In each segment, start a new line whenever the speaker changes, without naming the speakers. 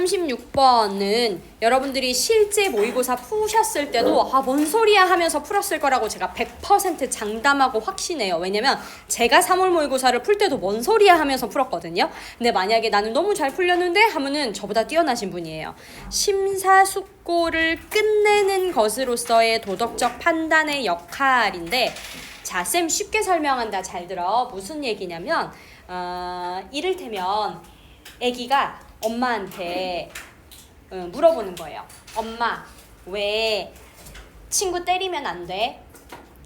36번은 여러분들이 실제 모의고사 푸셨을 때도 뭔 소리야 하면서 풀었을 거라고 제가 100% 장담하고 확신해요. 왜냐면 제가 3월 모의고사를 풀 때도 뭔 소리야 하면서 풀었거든요. 근데 만약에 나는 너무 잘 풀렸는데 하면은 저보다 뛰어나신 분이에요. 심사숙고를 끝내는 것으로서의 도덕적 판단의 역할인데, 자, 쌤 쉽게 설명한다. 잘 들어. 무슨 얘기냐면 이를테면 아기가 엄마한테 물어보는 거예요. 엄마, 왜 친구 때리면 안 돼?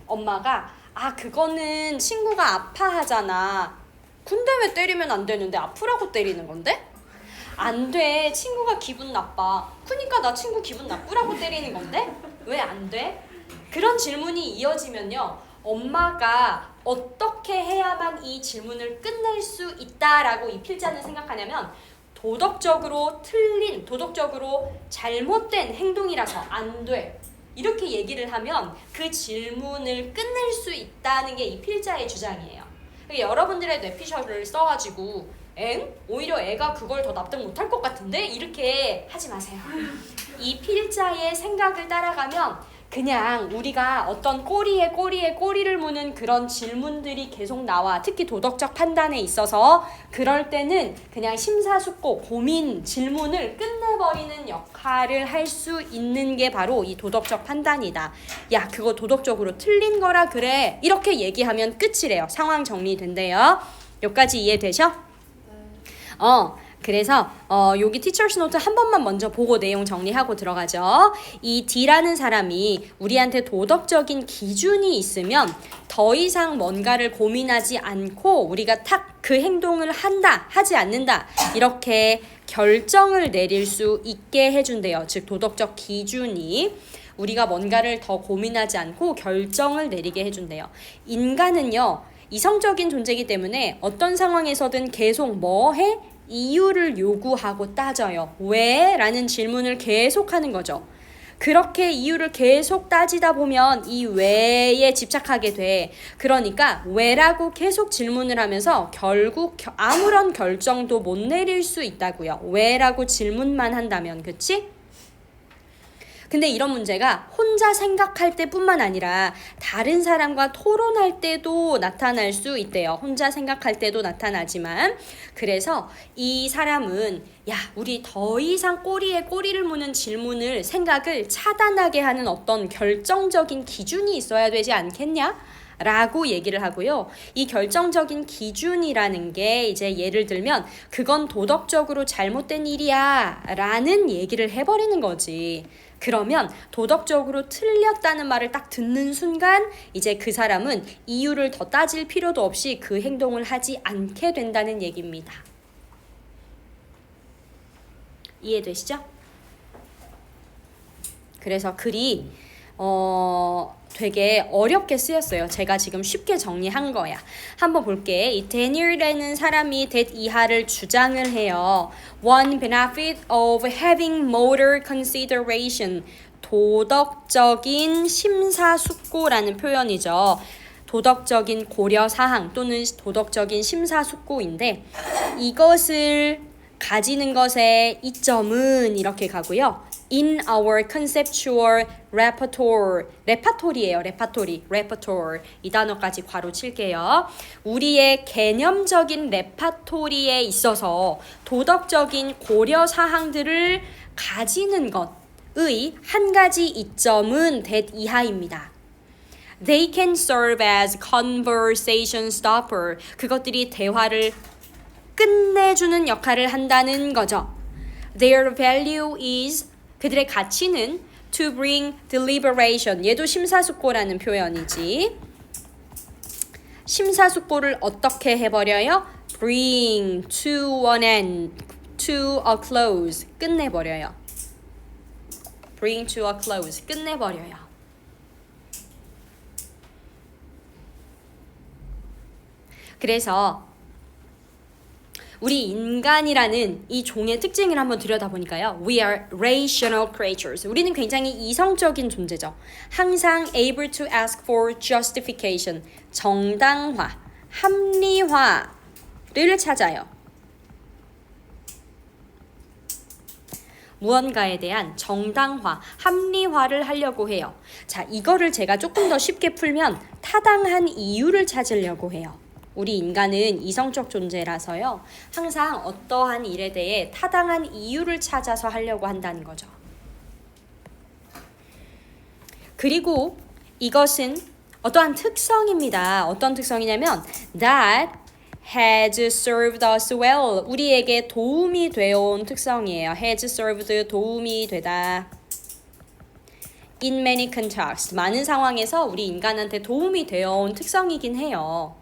엄마가 그거는 친구가 아파하잖아. 근데 왜 때리면 안 되는데 아프라고 때리는 건데? 안 돼. 친구가 기분 나빠. 그러니까 나 친구 기분 나쁘라고 때리는 건데? 왜 안 돼? 그런 질문이 이어지면요. 엄마가 어떻게 해야만 이 질문을 끝낼 수 있다라고 이 필자는 생각하냐면 도덕적으로 틀린, 도덕적으로 잘못된 행동이라서 안 돼. 이렇게 얘기를 하면 그 질문을 끝낼 수 있다는 게 이 필자의 주장이에요. 그러니까 여러분들의 뇌피셜을 써가지고 오히려 애가 그걸 더 납득 못할 것 같은데? 이렇게 하지 마세요. 이 필자의 생각을 따라가면 그냥 우리가 어떤 꼬리를 무는 그런 질문들이 계속 나와. 특히 도덕적 판단에 있어서 그럴 때는 그냥 심사숙고, 고민, 질문을 끝내버리는 역할을 할 수 있는 게 바로 이 도덕적 판단이다. 야, 그거 도덕적으로 틀린 거라 그래. 이렇게 얘기하면 끝이래요. 상황 정리된대요. 여기까지 이해되셔? 그래서 여기 티처스 노트 한 번만 먼저 보고 내용 정리하고 들어가죠. 이 D라는 사람이 우리한테 도덕적인 기준이 있으면 더 이상 뭔가를 고민하지 않고 우리가 탁 그 행동을 한다, 하지 않는다 이렇게 결정을 내릴 수 있게 해준대요. 즉 도덕적 기준이 우리가 뭔가를 더 고민하지 않고 결정을 내리게 해준대요. 인간은요, 이성적인 존재이기 때문에 어떤 상황에서든 계속 뭐 해? 이유를 요구하고 따져요. 왜? 라는 질문을 계속하는 거죠. 그렇게 이유를 계속 따지다 보면 이 왜에 집착하게 돼. 그러니까 왜라고 계속 질문을 하면서 결국 아무런 결정도 못 내릴 수 있다고요. 왜라고 질문만 한다면, 그치? 근데 이런 문제가 혼자 생각할 때뿐만 아니라 다른 사람과 토론할 때도 나타날 수 있대요. 혼자 생각할 때도 나타나지만, 그래서 이 사람은 우리 더 이상 꼬리를 무는 질문을, 생각을 차단하게 하는 어떤 결정적인 기준이 있어야 되지 않겠냐? 라고 얘기를 하고요. 이 결정적인 기준이라는 게 이제 예를 들면 그건 도덕적으로 잘못된 일이야 라는 얘기를 해버리는 거지. 그러면 도덕적으로 틀렸다는 말을 딱 듣는 순간 이제 그 사람은 이유를 더 따질 필요도 없이 그 행동을 하지 않게 된다는 얘기입니다. 이해되시죠? 그래서 글이 되게 어렵게 쓰였어요. 제가 지금 쉽게 정리한 거야. 한번 볼게. 이 데니얼이라는 사람이 that 이하를 주장을 해요. One benefit of having moral consideration. 도덕적인 심사숙고라는 표현이죠. 도덕적인 고려사항 또는 도덕적인 심사숙고인데, 이것을 가지는 것의 이점은 이렇게 가고요. In our conceptual repertoire. 레파토리예요. repertoire. 이 단어까지 괄호 칠게요. 우리의 개념적인 레파토리에 있어서 도덕적인 고려 사항들을 가지는 것의 한 가지 이점은 that 이하입니다. They can serve as conversation stopper. 그것들이 대화를 끝내주는 역할을 한다는 거죠. Their value is, 그들의 가치는 to bring deliberation. 얘도 심사숙고라는 표현이지. 심사숙고를 어떻게 해버려요? Bring to an end, to a close. 끝내버려요. Bring to a close. 끝내버려요. 그래서 우리 인간이라는 이 종의 특징을 한번 들여다보니까요. We are rational creatures. 우리는 굉장히 이성적인 존재죠. 항상 able to ask for justification. 정당화, 합리화를 찾아요. 무언가에 대한 정당화, 합리화를 하려고 해요. 자, 이거를 제가 조금 더 쉽게 풀면 타당한 이유를 찾으려고 해요. 우리 인간은 이성적 존재라서요. 항상 어떠한 일에 대해 타당한 이유를 찾아서 하려고 한다는 거죠. 그리고 이것은 어떠한 특성입니다. 어떤 특성이냐면 that has served us well. 우리에게 도움이 되어온 특성이에요. has served 도움이 되다. in many contexts. 많은 상황에서 우리 인간한테 도움이 되어온 특성이긴 해요.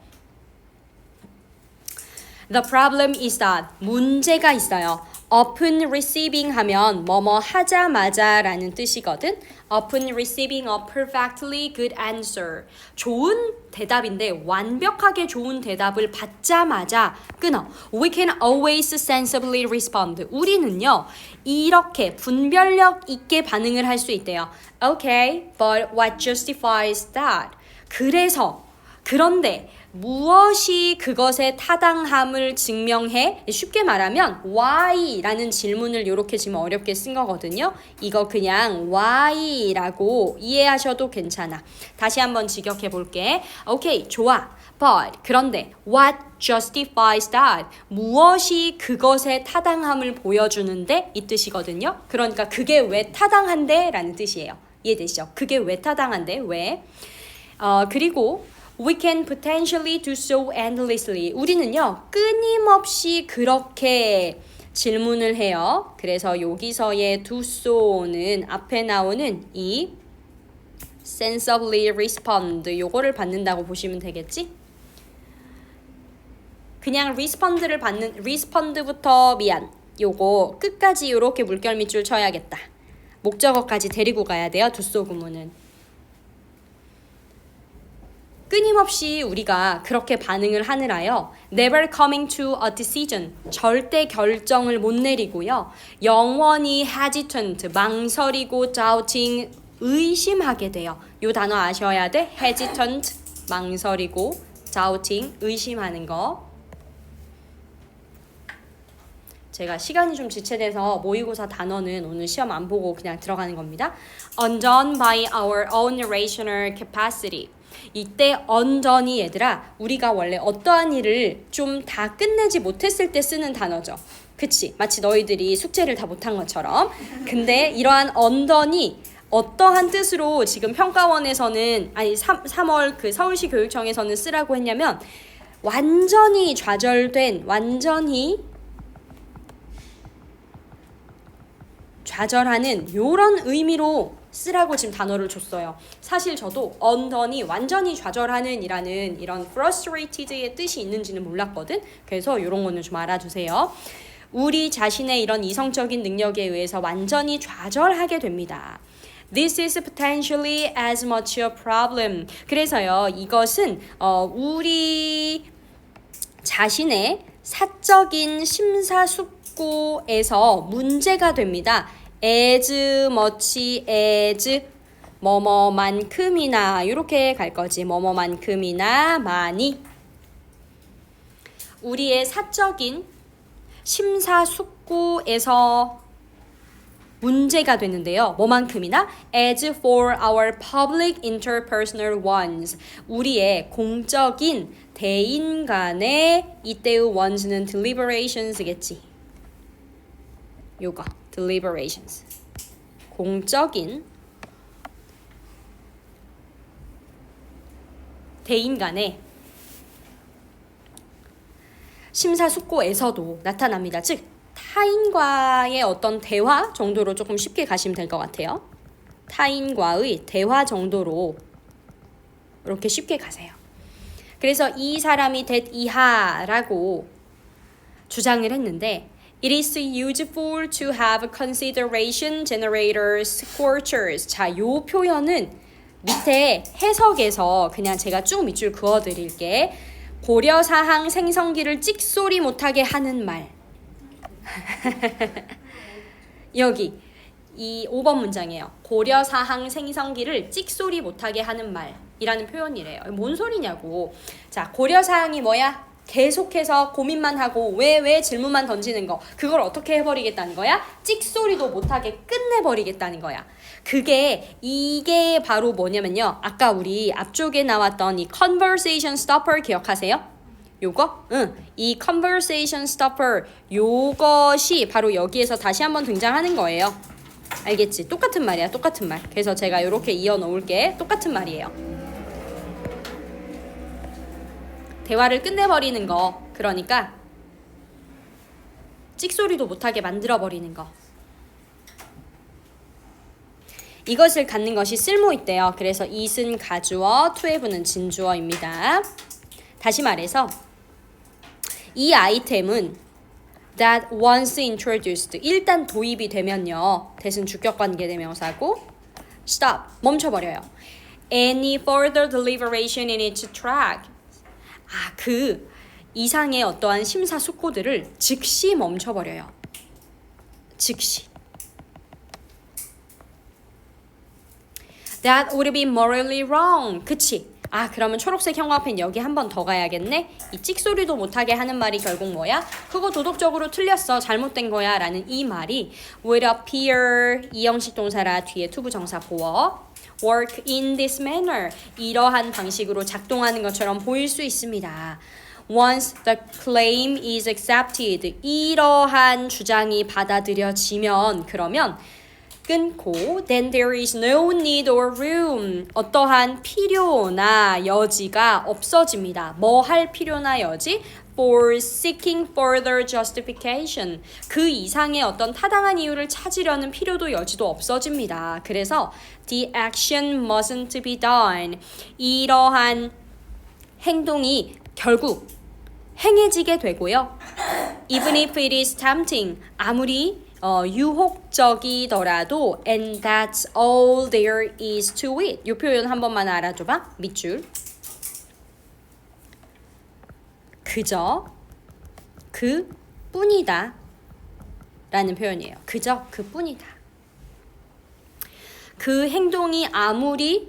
The problem is that 문제가 있어요. upon receiving 하면 뭐뭐 하자마자 라는 뜻이거든. upon receiving a perfectly good answer. 좋은 대답인데 완벽하게 좋은 대답을 받자마자 끊어. We can always sensibly respond. 우리는요. 이렇게 분별력 있게 반응을 할 수 있대요. Okay, but what justifies that? 그런데 무엇이 그것의 타당함을 증명해? 쉽게 말하면 why라는 질문을 이렇게 지금 어렵게 쓴 거거든요. 이거 그냥 why라고 이해하셔도 괜찮아. 다시 한번 직역해 볼게. 오케이, 좋아. But 그런데 what justifies that? 무엇이 그것의 타당함을 보여주는데? 이 뜻이거든요. 그러니까 그게 왜 타당한데? 라는 뜻이에요. 이해되시죠? 그게 왜 타당한데? 왜? 그리고 We can potentially do so endlessly. 우리는요, 끊임없이 그렇게 질문을 해요. 그래서 여기서의 do so는 앞에 나오는 이 sensibly respond 요거를 받는다고 보시면 되겠지? 그냥 respond부터 미안. 요거 끝까지 이렇게 물결 밑줄 쳐야겠다. 목적어까지 데리고 가야 돼요. do so 구문은. 끊임없이 우리가 그렇게 반응을 하느라요. Never coming to a decision. 절대 결정을 못 내리고요. 영원히 hesitant. 망설이고 doubting. 의심하게 돼요. 이 단어 아셔야 돼. hesitant. 망설이고 doubting. 의심하는 거. 제가 시간이 좀 지체돼서 모의고사 단어는 오늘 시험 안 보고 그냥 들어가는 겁니다. Undone by our own rational capacity. 이때 undon이 얘들아 우리가 원래 어떠한 일을 좀 다 끝내지 못했을 때 쓰는 단어죠. 그치? 마치 너희들이 숙제를 다 못한 것처럼. 근데 이러한 undone이 어떠한 뜻으로 지금 평가원에서는 3월 그 서울시 교육청에서는 쓰라고 했냐면 완전히 좌절된 좌절하는 요런 의미로 쓰라고 지금 단어를 줬어요. 사실 저도 undone이 완전히 좌절하는 이라는 이런 frustrated의 뜻이 있는지는 몰랐거든. 그래서 이런 거는 좀 알아두세요. 우리 자신의 이런 이성적인 능력에 의해서 완전히 좌절하게 됩니다. This is potentially as much a problem. 그래서요, 이것은 우리 자신의 사적인 심사숙고에서 문제가 됩니다. as much as 뭐뭐만큼이나 이렇게 갈 거지. 뭐뭐만큼이나 많이 우리의 사적인 심사숙고에서 문제가 되는데요. 뭐만큼이나 as for our public interpersonal ones 우리의 공적인 대인 간의 이때의 ones는 deliberations겠지. 요거 deliberations 공적인 대인 간의 심사숙고에서도 나타납니다. 즉 타인과의 어떤 대화 정도로 조금 쉽게 가시면 될 것 같아요. 타인과의 대화 정도로 이렇게 쉽게 가세요. 그래서 이 사람이 that 이하라고 주장을 했는데 It is useful to have consideration generators, scorchers. 자, 요 표현은 밑에 해석에서 그냥 제가 쭉 밑줄 그어드릴게. 고려사항 생성기를 찍소리 못하게 하는 말. 여기 이 5번 문장이에요. 고려사항 생성기를 찍소리 못하게 하는 말이라는 표현이래요. 뭔 소리냐고. 자, 고려사항이 뭐야? 계속해서 고민만 하고 왜 질문만 던지는 거 그걸 어떻게 해버리겠다는 거야? 찍소리도 못하게 끝내버리겠다는 거야. 이게 바로 뭐냐면요. 아까 우리 앞쪽에 나왔던 이 conversation stopper 기억하세요? 요거? 이 conversation stopper 요것이 바로 여기에서 다시 한번 등장하는 거예요. 알겠지? 똑같은 말이야. 똑같은 말. 그래서 제가 이렇게 이어 놓을게. 똑같은 말이에요. 대화를 끝내버리는 거. 그러니까 찍소리도 못하게 만들어버리는 거. 이것을 갖는 것이 쓸모있대요. 그래서 it은 가주어, to have는 진주어입니다. 다시 말해서 이 아이템은 that once introduced 일단 도입이 되면요. that은 주격관계 대명사고 stop 멈춰버려요. any further deliberation in its track 그 이상의 어떠한 심사숙고들을 즉시 멈춰버려요. 즉시. That would be morally wrong. 그치? 그러면 초록색 형광펜 여기 한 번 더 가야겠네? 이 찍소리도 못하게 하는 말이 결국 뭐야? 그거 도덕적으로 틀렸어. 잘못된 거야. 라는 이 말이 would appear 이 형식 동사라 뒤에 to 부정사 보어 work in this manner 이러한 방식으로 작동하는 것처럼 보일 수 있습니다. Once the claim is accepted 이러한 주장이 받아들여지면 그러면 끊고 then there is no need or room 어떠한 필요나 여지가 없어집니다. 뭐 할 필요나 여지? for seeking further justification 그 이상의 어떤 타당한 이유를 찾으려는 필요도 여지도 없어집니다. 그래서 the action mustn't be done 이러한 행동이 결국 행해지게 되고요. even if it is tempting 아무리 유혹적이더라도 and that's all there is to it 이 표현 한 번만 알아줘봐. 밑줄 그저 그 뿐이다 라는 표현이에요. 그저 그 뿐이다. 그 행동이 아무리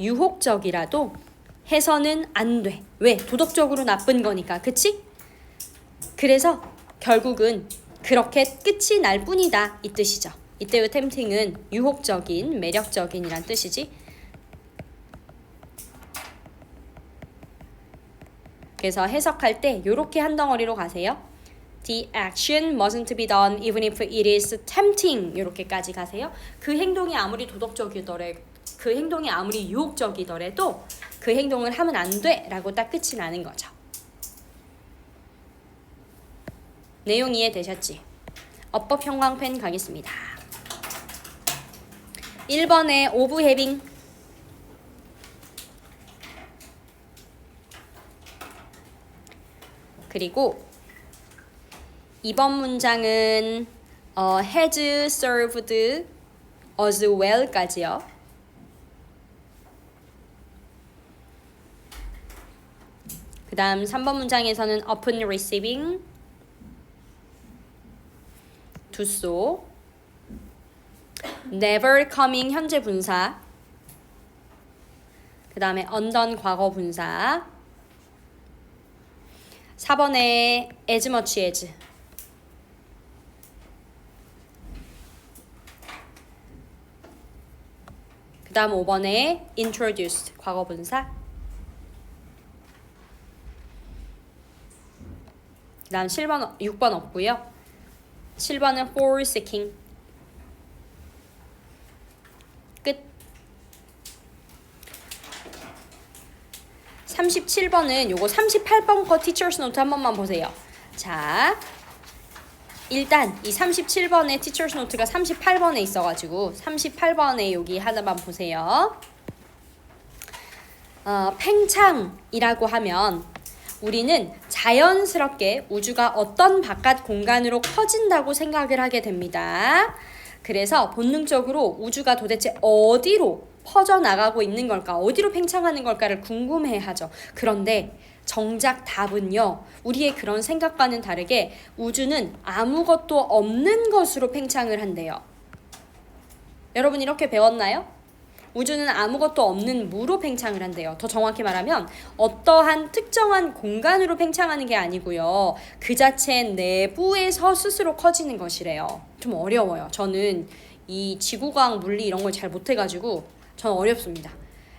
유혹적이라도 해서는 안 돼. 왜? 도덕적으로 나쁜 거니까. 그치? 그래서 결국은 그렇게 끝이 날 뿐이다 이 뜻이죠. 이때의 tempting은 유혹적인, 매력적인 이란 뜻이지. 그래서 해석할 때 이렇게 한 덩어리로 가세요. The action mustn't be done even if it is tempting 이렇게까지 가세요. 그 행동이 아무리 도덕적이더라도 그 행동이 아무리 유혹적이더라도 그 행동을 하면 안 돼 라고 딱 끝이 나는 거죠. 내용 이해되셨지? 어법 형광펜 가겠습니다. 1번에 오브 해빙 그리고 2번 문장은 has served as well까지요. 그 다음 3번 문장에서는 upon receiving do so never coming 현재 분사 그 다음에 undone 과거 분사 4번에 as much as 그 다음 5번에 introduced 과거 분사 그 다음 6번 없고요. 7번은 for seeking 끝. 37번은 요거 38번 거 teacher's note 한 번만 보세요. 자, 일단 이 37번의 teacher's note가 38번에 있어가지고 38번에 여기 하나만 보세요. 팽창이라고 하면 우리는 자연스럽게 우주가 어떤 바깥 공간으로 커진다고 생각을 하게 됩니다. 그래서 본능적으로 우주가 도대체 어디로 퍼져나가고 있는 걸까? 어디로 팽창하는 걸까를 궁금해하죠. 그런데 정작 답은요. 우리의 그런 생각과는 다르게 우주는 아무것도 없는 것으로 팽창을 한대요. 여러분 이렇게 배웠나요? 우주는 아무것도 없는 무로 팽창을 한대요. 더 정확히 말하면 어떠한 특정한 공간으로 팽창하는 게 아니고요. 그 자체 내부에서 스스로 커지는 것이래요. 좀 어려워요. 저는 이 지구과학 물리 이런 걸 잘 못해가지고 저는 어렵습니다.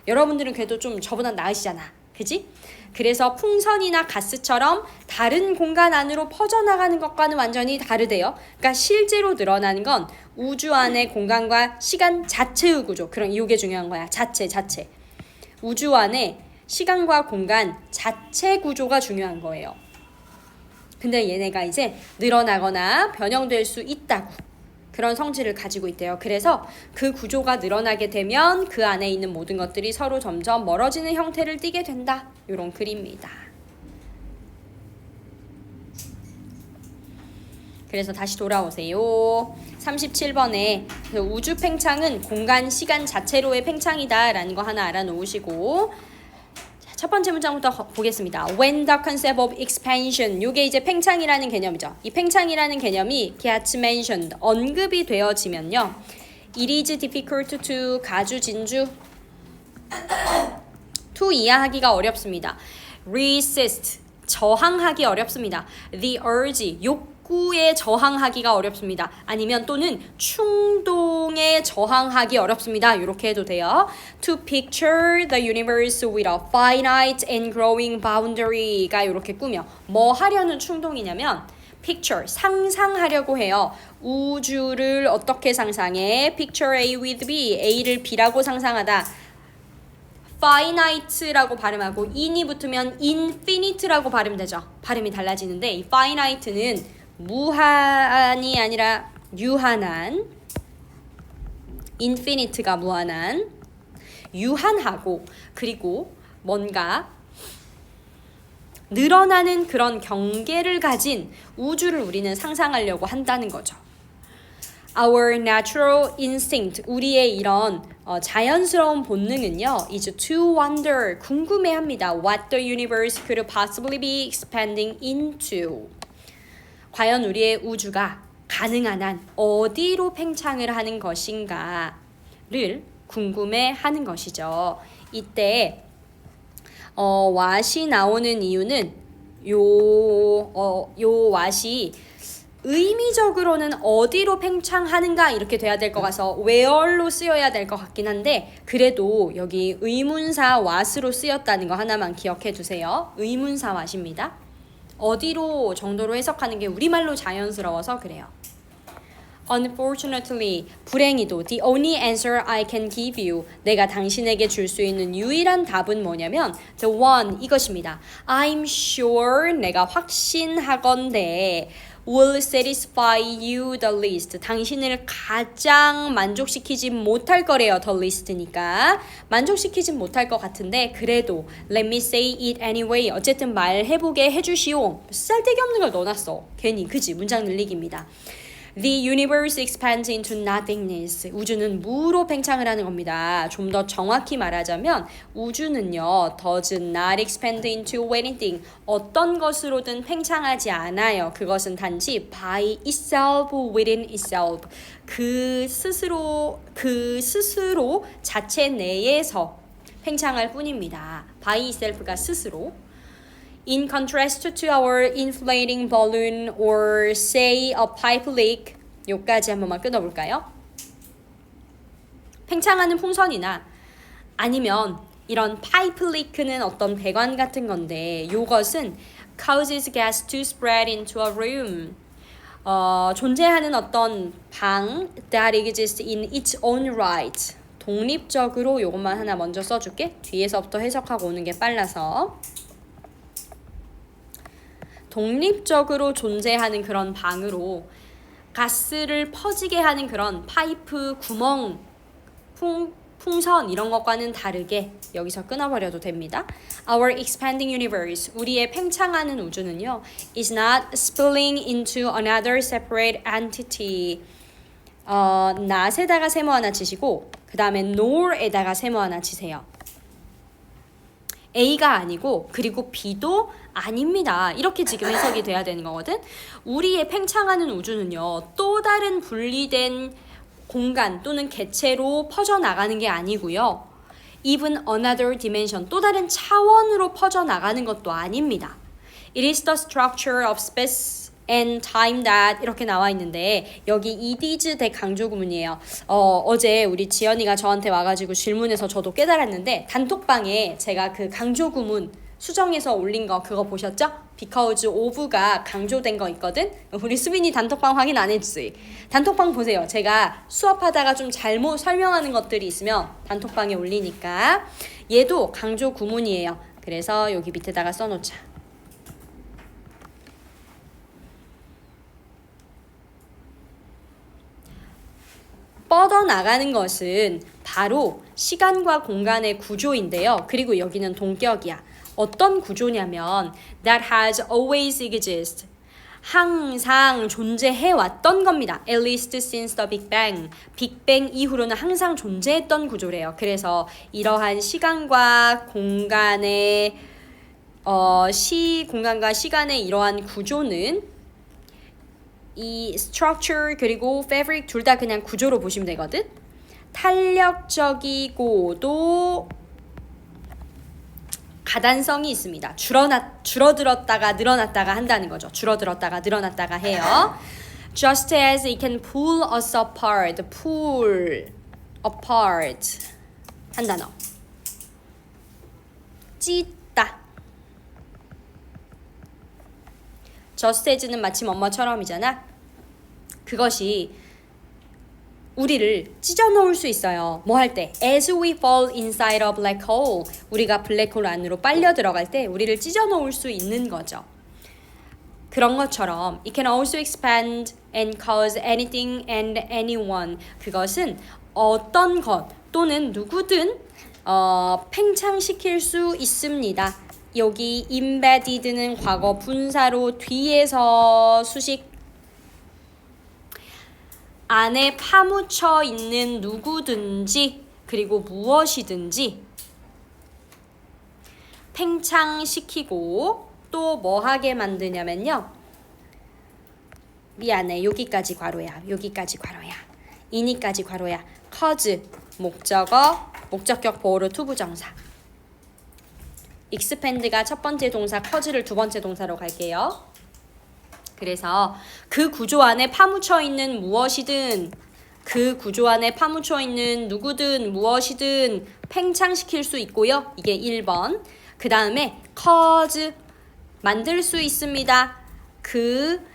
여러분들은 그래도 좀 저보다 나으시잖아. 그지? 그래서 풍선이나 가스처럼 다른 공간 안으로 퍼져나가는 것과는 완전히 다르대요. 그러니까 실제로 늘어나는 건 우주 안의 공간과 시간 자체의 구조. 그런 이게 중요한 거야. 자체. 우주 안에 시간과 공간 자체 구조가 중요한 거예요. 근데 얘네가 이제 늘어나거나 변형될 수 있다고. 그런 성질을 가지고 있대요. 그래서 그 구조가 늘어나게 되면 그 안에 있는 모든 것들이 서로 점점 멀어지는 형태를 띠게 된다. 이런 글입니다. 그래서 다시 돌아오세요. 37번에 우주 팽창은 공간, 시간 자체로의 팽창이다 라는 거 하나 알아놓으시고 첫 번째 문장부터 보겠습니다. When the concept of expansion, 이게 이제 팽창이라는 개념이죠. 이 팽창이라는 개념이 gets mentioned, 언급이 되어지면요. It is difficult to, 가주, 진주, to 이해하기가 어렵습니다. Resist, 저항하기 어렵습니다. The urge, 욕구에 저항하기가 어렵습니다. 아니면 또는 충동에 저항하기 어렵습니다. 이렇게 해도 돼요. To picture the universe with a finite and growing boundary가 이렇게 꾸며 뭐 하려는 충동이냐면 picture, 상상하려고 해요. 우주를 어떻게 상상해? Picture A with B, A를 B라고 상상하다. finite라고 발음하고 in이 붙으면 infinite라고 발음되죠. 발음이 달라지는데 이 finite는 무한이 아니라 유한한, infinite가 무한한, 유한하고 그리고 뭔가 늘어나는 그런 경계를 가진 우주를 우리는 상상하려고 한다는 거죠. Our natural instinct, 우리의 이런 자연스러운 본능은요, is to wonder, 궁금해합니다. What the universe could possibly be expanding into. 과연 우리의 우주가 가능한 한 어디로 팽창을 하는 것인가를 궁금해하는 것이죠. 이때 what이 나오는 이유는 요 what이 의미적으로는 어디로 팽창하는가 이렇게 돼야 될 것 같아서 where로 쓰여야 될 것 같긴 한데 그래도 여기 의문사 what으로 쓰였다는 거 하나만 기억해 두세요. 의문사 what입니다. 어디로 정도로 해석하는 게 우리말로 자연스러워서 그래요. Unfortunately, 불행히도 the only answer I can give you, 내가 당신에게 줄 수 있는 유일한 답은 뭐냐면 the one, 이것입니다. I'm sure, 내가 확신하건대 will satisfy you the least. 당신을 가장 만족시키지 못할 거래요. the least니까. 만족시키진 못할 것 같은데 그래도 let me say it anyway. 어쨌든 말해보게 해주시오. 쓸데기 없는 걸 넣어놨어. 괜히 그지? 문장 늘리기입니다. The universe expands into nothingness. 우주는 무로 팽창을 하는 겁니다. 좀 더 정확히 말하자면 우주는요, does not expand into anything. 어떤 것으로든 팽창하지 않아요. 그것은 단지 by itself, within itself. 그 스스로 자체 내에서 팽창할 뿐입니다. by itself가 스스로. In contrast to our inflating balloon or say a pipe leak, 요까지 한 번만 끊어볼까요? 팽창하는 풍선이나 아니면 이런 파이프 리크는 어떤 배관 같은 건데 요것은 causes gas to spread into a room. 존재하는 어떤 방 that exists in its own right. 독립적으로 요것만 하나 먼저 써줄게. 뒤에서부터 해석하고 오는 게 빨라서. 독립적으로 존재하는 그런 방으로 가스를 퍼지게 하는 그런 파이프, 구멍, 풍선 이런 것과는 다르게 여기서 끊어버려도 됩니다. Our expanding universe, 우리의 팽창하는 우주는요, is not spilling into another separate entity. not에다가 세모 하나 치시고 그 다음에 nor에다가 세모 하나 치세요. A가 아니고 그리고 B도 아닙니다. 이렇게 지금 해석이 돼야 되는 거거든. 우리의 팽창하는 우주는요, 또 다른 분리된 공간 또는 객체로 퍼져나가는 게 아니고요. Even another dimension, 또 다른 차원으로 퍼져나가는 것도 아닙니다. It is the structure of space and time that 이렇게 나와 있는데 여기 it is 대강조 구문이에요. 어제 우리 지연이가 저한테 와가지고 질문해서 저도 깨달았는데 단톡방에 제가 그 강조 구문 수정해서 올린 거 그거 보셨죠? because of가 강조된 거 있거든? 우리 수빈이 단톡방 확인 안 했지? 단톡방 보세요. 제가 수업하다가 좀 잘못 설명하는 것들이 있으면 단톡방에 올리니까 얘도 강조 구문이에요. 그래서 여기 밑에다가 써놓자. 뻗어나가는 것은 바로 시간과 공간의 구조인데요. 그리고 여기는 동격이야. 어떤 구조냐면 that has always existed. 항상 존재해왔던 겁니다. At least since the Big Bang. 빅뱅 이후로는 항상 존재했던 구조래요. 그래서 이러한 시간과 공간의 공간과 시간의 이러한 구조는 이 structure 그리고 fabric 둘 다 그냥 구조로 보시면 되거든. 탄력적이고도 가단성이 있습니다. 줄어들었다가 늘어났다가 한다는 거죠. 줄어들었다가 늘어났다가 해요. Just as it can pull us apart, pull apart 한 단어. 찢다. Just as는 마치 뭐뭐처럼이잖아. 그것이 우리를 찢어 놓을 수 있어요. 뭐 할 때? As we fall inside a black hole. 우리가 블랙홀 안으로 빨려 들어갈 때 우리를 찢어 놓을 수 있는 거죠. 그런 것처럼 it can also expand and cause anything and anyone. 그것은 어떤 것 또는 누구든 팽창시킬 수 있습니다. 여기 embedded는 과거 분사로 뒤에서 수식 안에 파묻혀 있는 누구든지 그리고 무엇이든지 팽창시키고 또 뭐 하게 만드냐면요. 미안해. 여기까지 괄호야. 여기까지 괄호야. 이니까지 괄호야. cause 목적어 목적격 보호로 투부정사. expand가 첫 번째 동사, cause를 두 번째 동사로 갈게요. 그래서 그 구조 안에 파묻혀 있는 무엇이든 그 구조 안에 파묻혀 있는 누구든 무엇이든 팽창시킬 수 있고요. 이게 1번. 그 다음에 cause 만들 수 있습니다. 그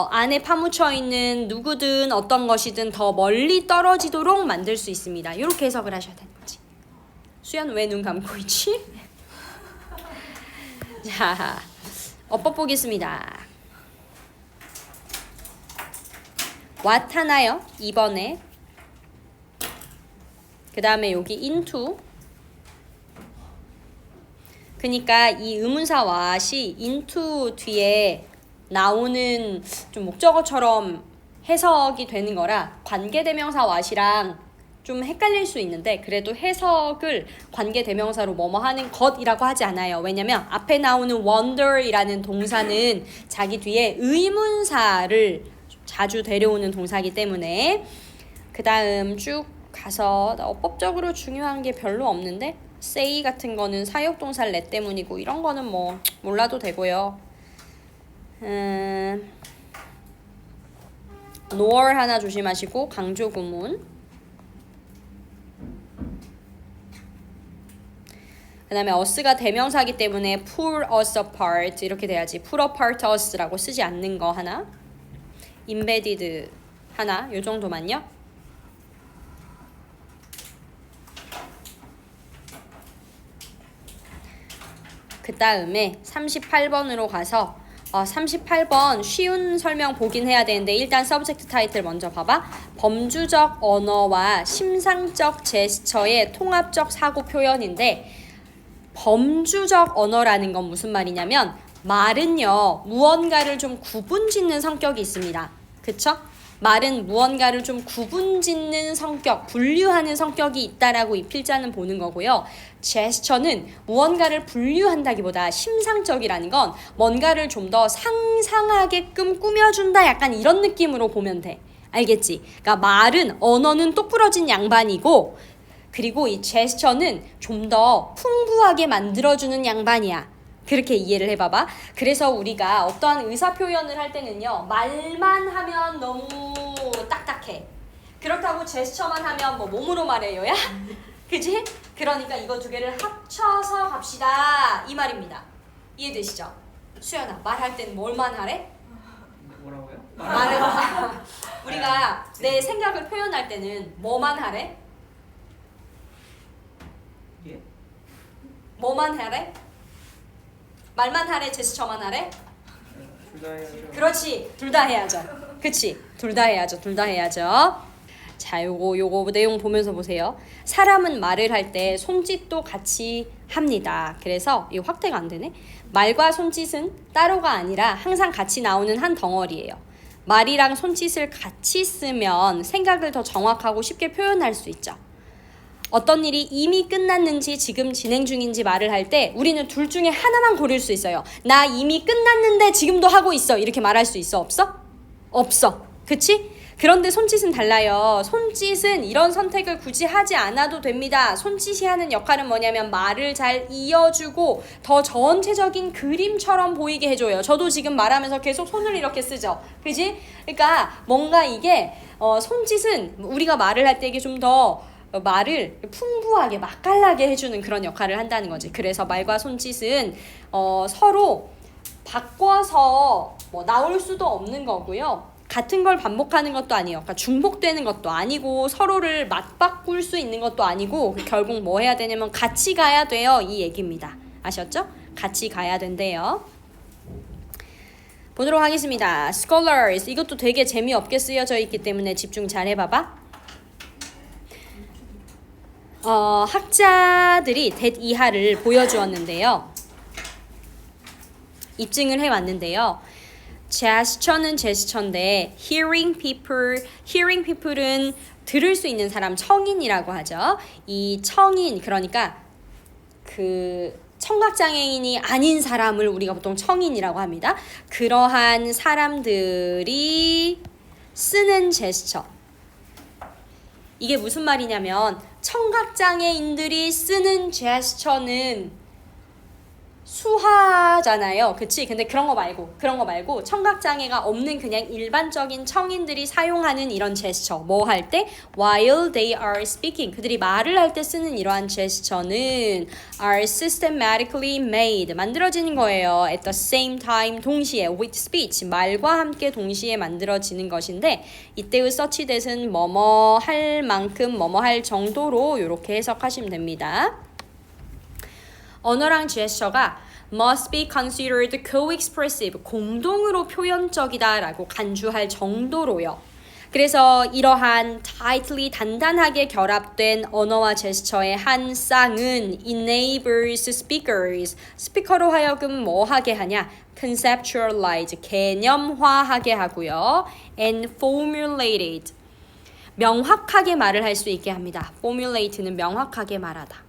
안에 파묻혀 있는 누구든 어떤 것이든 더 멀리 떨어지도록 만들 수 있습니다. 이렇게 해석을 하셔야 되는 거지. 수연 왜 눈 감고 있지? 자, 어법 보겠습니다. what 하나요? 2번에 그 다음에 여기 into. 그러니까 이 의문사 what이 into 뒤에 나오는 좀 목적어처럼 해석이 되는 거라 관계대명사 what이랑 좀 헷갈릴 수 있는데 그래도 해석을 관계대명사로 뭐뭐 하는 것이라고 하지 않아요. 왜냐면 앞에 나오는 wonder이라는 동사는 자기 뒤에 의문사를 자주 데려오는 동사이기 때문에. 그 다음 쭉 가서 어법적으로 중요한 게 별로 없는데 say 같은 거는 사역동사 let 때문이고 이런 거는 뭐 몰라도 되고요. nor 하나 조심하시고 강조 구문. 그 다음에 us가 대명사기 때문에 pull us apart 이렇게 돼야지. pull apart us라고 쓰지 않는 거 하나. embedded 하나. 요 정도만요. 그 다음에 38번으로 가서 38번 쉬운 설명 보긴 해야 되는데 일단 서브젝트 타이틀 먼저 봐봐. 범주적 언어와 심상적 제스처의 통합적 사고 표현인데 범주적 언어라는 건 무슨 말이냐면 말은요 무언가를 좀 구분짓는 성격이 있습니다. 그쵸? 말은 무언가를 좀 구분짓는 성격, 분류하는 성격이 있다라고 이 필자는 보는 거고요. 제스처는 무언가를 분류한다기보다 심상적이라는 건 뭔가를 좀 더 상상하게끔 꾸며준다 약간 이런 느낌으로 보면 돼. 알겠지? 그러니까 말은 언어는 똑부러진 양반이고 그리고 이 제스처는 좀 더 풍부하게 만들어주는 양반이야. 그렇게 이해를 해봐봐. 그래서 우리가 어떠한 의사 표현을 할 때는요. 말만 하면 너무 딱딱해. 그렇다고 제스처만 하면 뭐 몸으로 말해요야? 그치? 그러니까 이거 두 개를 합쳐서 갑시다. 이 말입니다. 이해되시죠? 수연아, 말할 때는 뭘만 하래?
뭐라고요?
말을 우리가 내 생각을 표현할 때는 뭐만 하래?
예?
뭐만 하래? 말만 하래? 제스처만 하래?
둘 다 해야죠.
그렇지. 둘 다 해야죠. 그치? 둘 다 해야죠. 둘 다 해야죠. 자, 요거 내용 보면서 보세요. 사람은 말을 할 때 손짓도 같이 합니다. 그래서 이거 확대가 안 되네. 말과 손짓은 따로가 아니라 항상 같이 나오는 한 덩어리예요. 말이랑 손짓을 같이 쓰면 생각을 더 정확하고 쉽게 표현할 수 있죠. 어떤 일이 이미 끝났는지 지금 진행 중인지 말을 할 때 우리는 둘 중에 하나만 고를 수 있어요. 나 이미 끝났는데 지금도 하고 있어. 이렇게 말할 수 있어? 없어? 없어. 그치? 그런데 손짓은 달라요. 손짓은 이런 선택을 굳이 하지 않아도 됩니다. 손짓이 하는 역할은 뭐냐면 말을 잘 이어주고 더 전체적인 그림처럼 보이게 해줘요. 저도 지금 말하면서 계속 손을 이렇게 쓰죠. 그지? 그러니까 뭔가 이게 손짓은 우리가 말을 할 때 이게 좀 더 말을 풍부하게 맛깔나게 해주는 그런 역할을 한다는 거지. 그래서 말과 손짓은 서로 바꿔서 뭐 나올 수도 없는 거고요. 같은 걸 반복하는 것도 아니에요. 그러니까 중복되는 것도 아니고 서로를 맞바꿀 수 있는 것도 아니고 결국 뭐 해야 되냐면 같이 가야 돼요. 이 얘기입니다. 아셨죠? 같이 가야 된대요. 보도록 하겠습니다. Scholars. 이것도 되게 재미없게 쓰여져 있기 때문에 집중 잘 해봐봐. 학자들이 that 이하를 보여주었는데요. 입증을 해왔는데요. gesture는 제스처인데 hearing people은 들을 수 있는 사람, 청인이라고 하죠. 이 청인, 그러니까 그 청각장애인이 아닌 사람을 우리가 보통 청인이라고 합니다. 그러한 사람들이 쓰는 제스처. 이게 무슨 말이냐면 청각장애인들이 쓰는 제스처는 수화잖아요. 그치? 근데 그런 거 말고 청각장애가 없는 그냥 일반적인 청인들이 사용하는 이런 제스처. 뭐 할 때? While they are speaking. 그들이 말을 할 때 쓰는 이러한 제스처는 are systematically made. 만들어지는 거예요. At the same time. 동시에. With speech. 말과 함께 동시에 만들어지는 것인데 이때의 such that은 뭐뭐 할 만큼 뭐뭐 할 정도로 이렇게 해석하시면 됩니다. 언어랑 제스처가 must be considered co-expressive, 공동으로 표현적이다 라고 간주할 정도로요. 그래서 이러한 tightly, 단단하게 결합된 언어와 제스처의 한 쌍은 enables speakers, 스피커로 하여금 뭐 하게 하냐? conceptualize, 개념화하게 하고요. and formulated, 명확하게 말을 할 수 있게 합니다. formulate는 명확하게 말하다.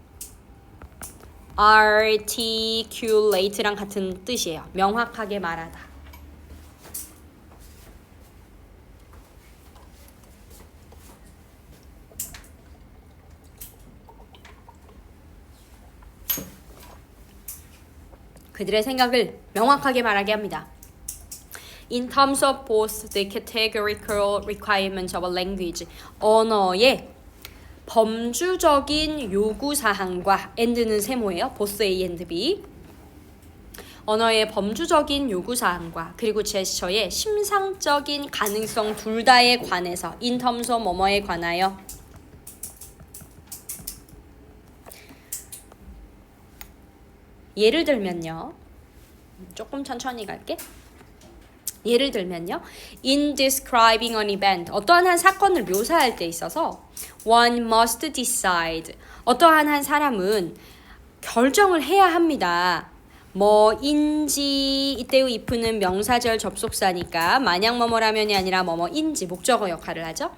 articulate랑 같은 뜻이에요. 명확하게 말하다. 그들의 생각을 명확하게 말하게 합니다. In terms of both the categorical requirements of a language, 언어의 범주적인 요구사항과 and는 세모예요. both A and B. 언어의 범주적인 요구사항과 그리고 제스처의 심상적인 가능성 둘 다에 관해서 in terms of 뭐뭐에 관하여 예를 들면요. 조금 천천히 갈게. 예를 들면요. In describing an event, 어떠한 한 사건을 묘사할 때 있어서 one must decide, 어떠한 한 사람은 결정을 해야 합니다. 뭐인지, 이때의 if는 명사절 접속사니까 만약 뭐뭐라면이 아니라 뭐뭐인지 목적어 역할을 하죠.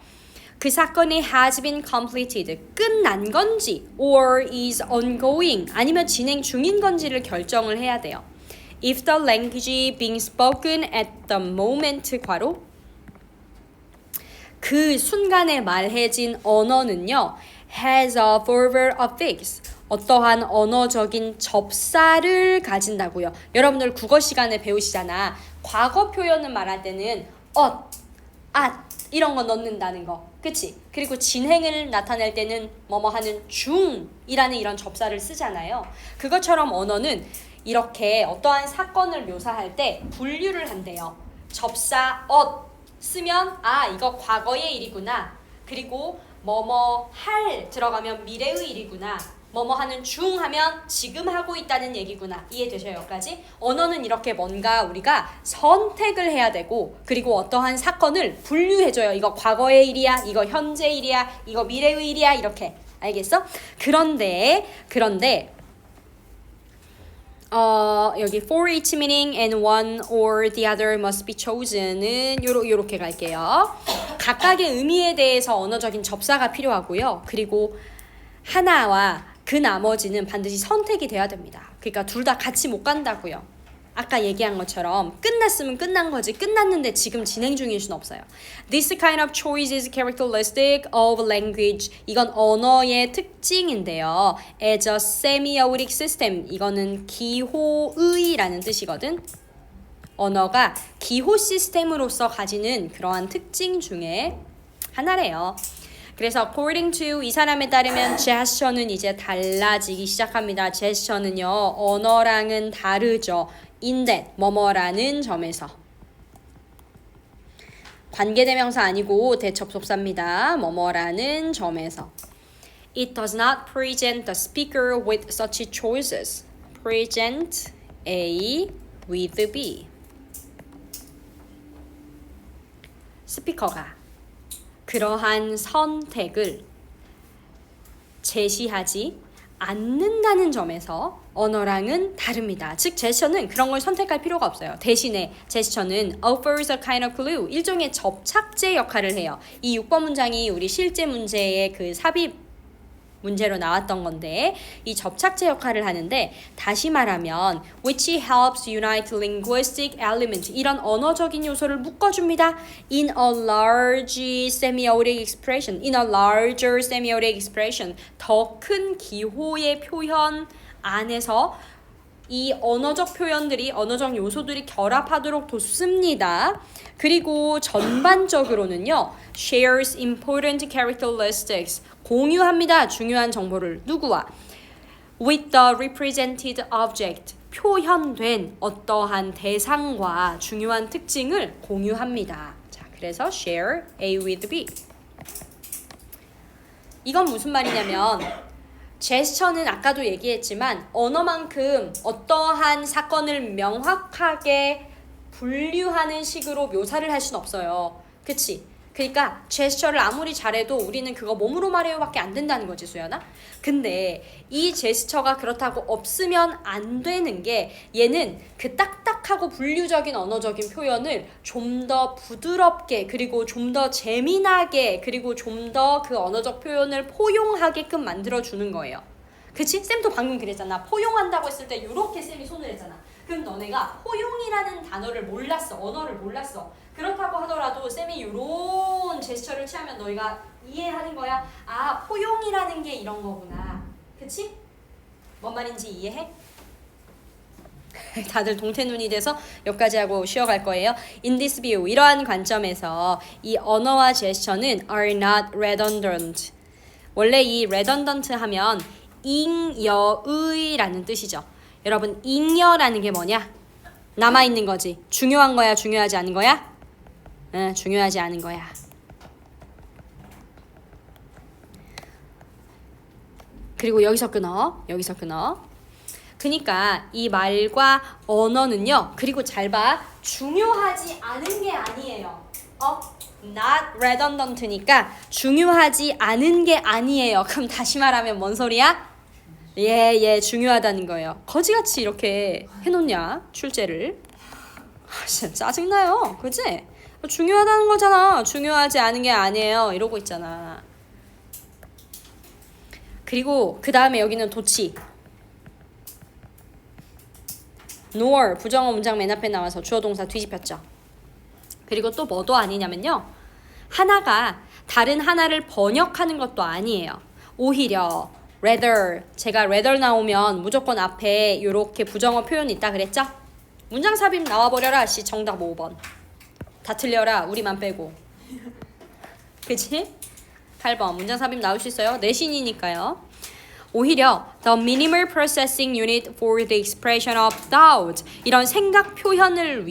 그 사건이 has been completed, 끝난 건지 or is ongoing, 아니면 진행 중인 건지를 결정을 해야 돼요. If the language being spoken at the moment, 괄호 그 순간에 말해진 언어는요, has a verbal affix. 어떠한 언어적인 접사를 가진다고요. 여러분들 국어 시간에 배우시잖아. 과거 표현을 말할 때는 at 이런 거 넣는다는 거. 그치? 그리고 진행을 나타낼 때는 뭐뭐 하는 중이라는 이런 접사를 쓰잖아요. 그것처럼 언어는 이렇게 어떠한 사건을 묘사할 때 분류를 한대요. 접사 쓰면 이거 과거의 일이구나. 그리고 뭐뭐 할 들어가면 미래의 일이구나. 뭐뭐 하는 중 하면 지금 하고 있다는 얘기구나. 이해되셔요? 여기까지? 언어는 이렇게 뭔가 우리가 선택을 해야 되고, 그리고 어떠한 사건을 분류해줘요. 이거 과거의 일이야, 이거 현재 일이야, 이거 미래의 일이야, 이렇게. 알겠어? 그런데 여기 for each meaning and one or the other must be chosen은 요렇게 갈게요. 각각의 의미에 대해서 언어적인 접사가 필요하고요. 그리고 하나와 그 나머지는 반드시 선택이 돼야 됩니다. 그러니까 둘 다 같이 못 간다고요. 아까 얘기한 것처럼 끝났으면 끝난 거지, 끝났는데 지금 진행 중일 수는 없어요. This kind of choice is characteristic of language. 이건 언어의 특징인데요. As a semiotic system. 이거는 기호의라는 뜻이거든. 언어가 기호 시스템으로서 가지는 그러한 특징 중에 하나래요. 그래서 according to 이 사람에 따르면 gesture는 이제 달라지기 시작합니다. gesture는요, 언어랑은 다르죠. in that, 뭐뭐라는 점에서. 관계대명사 아니고 대접속사입니다. 뭐뭐라는 점에서. It does not present the speaker with such choices. Present A with B. 스피커가 그러한 선택을 제시하지 않는다는 점에서 언어랑은 다릅니다. 즉 제스처는 그런 걸 선택할 필요가 없어요. 대신에 제스처는 offers a kind of clue, 일종의 접착제 역할을 해요. 이 6번 문장이 우리 실제 문제의 그 삽입 문제로 나왔던 건데, 이 접착제 역할을 하는데, 다시 말하면 which helps unite linguistic element, 이런 언어적인 요소를 묶어줍니다. in a large semiotic expression, in a larger semiotic expression, 더 큰 기호의 표현 안에서 이 언어적 표현들이, 언어적 요소들이 결합하도록 돕습니다. 그리고 전반적으로는요, shares important characteristics, 공유합니다. 중요한 정보를 누구와? with the represented object, 표현된 어떠한 대상과 중요한 특징을 공유합니다. 자, 그래서 share A with B. 이건 무슨 말이냐면, 제스처는 아까도 얘기했지만 언어만큼 어떠한 사건을 명확하게 분류하는 식으로 묘사를 할 수는 없어요. 그치? 그러니까 제스처를 아무리 잘해도 우리는 그거 몸으로 말해요 밖에 안 된다는 거지, 수연아. 근데 이 제스처가 그렇다고 없으면 안 되는 게, 얘는 그 딱딱하고 분류적인 언어적인 표현을 좀 더 부드럽게, 그리고 좀 더 재미나게, 그리고 좀 더 그 언어적 표현을 포용하게끔 만들어주는 거예요. 그치? 쌤도 방금 그랬잖아. 포용한다고 했을 때 이렇게 쌤이 손을 했잖아. 그럼 너네가 포용이라는 단어를 몰랐어. 언어를 몰랐어. 그렇다고 하더라도 쌤이 이런 제스처를 취하면 너희가 이해하는 거야. 아, 포용이라는 게 이런 거구나. 그치? 뭔 말인지 이해해? 다들 동태눈이 돼서 여기까지 하고 쉬어갈 거예요. In this view, 이러한 관점에서 이 언어와 제스처는 are not redundant. 원래 이 redundant 하면 잉여의라는 뜻이죠. 여러분, 잉여라는 게 뭐냐? 남아있는 거지. 중요한 거야, 중요하지 않은 거야? 응, 중요하지 않은 거야. 그리고 여기서 끊어. 여기서 끊어. 그러니까 이 말과 언어는요, 그리고 잘 봐, 중요하지 않은 게 아니에요. not redundant니까 중요하지 않은 게 아니에요. 그럼 다시 말하면 뭔 소리야? 예, 중요하다는 거예요. 거지같이 이렇게 해놓냐, 출제를. 진짜 짜증나요. 그치? 중요하다는 거잖아. 중요하지 않은 게 아니에요. 이러고 있잖아. 그리고 그 다음에 여기는 도치. nor, 부정어 문장 맨 앞에 나와서 주어 동사 뒤집혔죠. 그리고 또 뭐도 아니냐면요, 하나가 다른 하나를 번역하는 것도 아니에요. 오히려 rather, 제가 rather 나오면 무조건 앞에 이렇게 부정어 표현이 있다 그랬죠? 문장 삽입 나와버려라. 씨, 정답 5번. 다 틀려라. 우리만 빼고. 그치? 8번 문장 삽입 나올 수 있어요. 내신이니까요. 오히려 the minimal processing unit for the expression of thought, 이런 생각의 표현을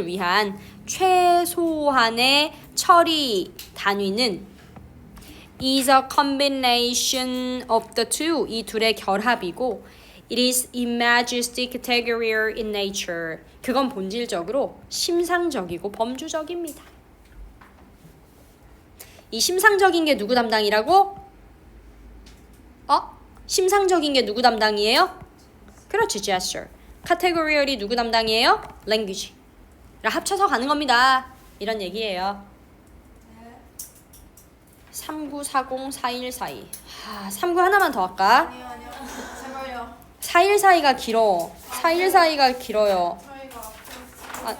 위한 최소한의 처리 단위는 is a combination of the two, 이 둘의 결합이고 it is imagistic categorial in nature, 그건 본질적으로 심상적이고 범주적입니다. 이 심상적인 게 누구 담당이라고? 심상적인 게 누구 담당이에요? 그렇지, gesture. categorial이 누구 담당이에요? language. 합쳐서 가는 겁니다. 이런 얘기예요. 39404142. 39 하나만 더 할까?
아니요. 제발요.
4142가 길어. 4142가 길어요.
저희가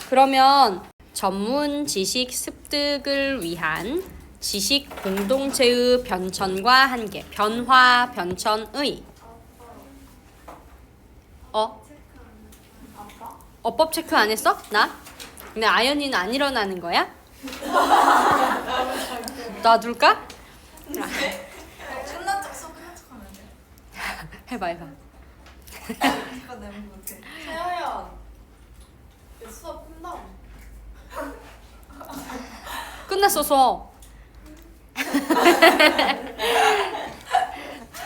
그러면 전문 지식 습득을 위한 지식 공동체의 변천과 한계. 변화, 변천의. 어법 체크 안 했어? 나? 근데 아연이는 안 일어나는 거야? 놔둘까?
끝난 척 끝난 척 하면 돼.
해봐.
이거 내가 못해. 세아야, 수업 끝나.
끝났어서.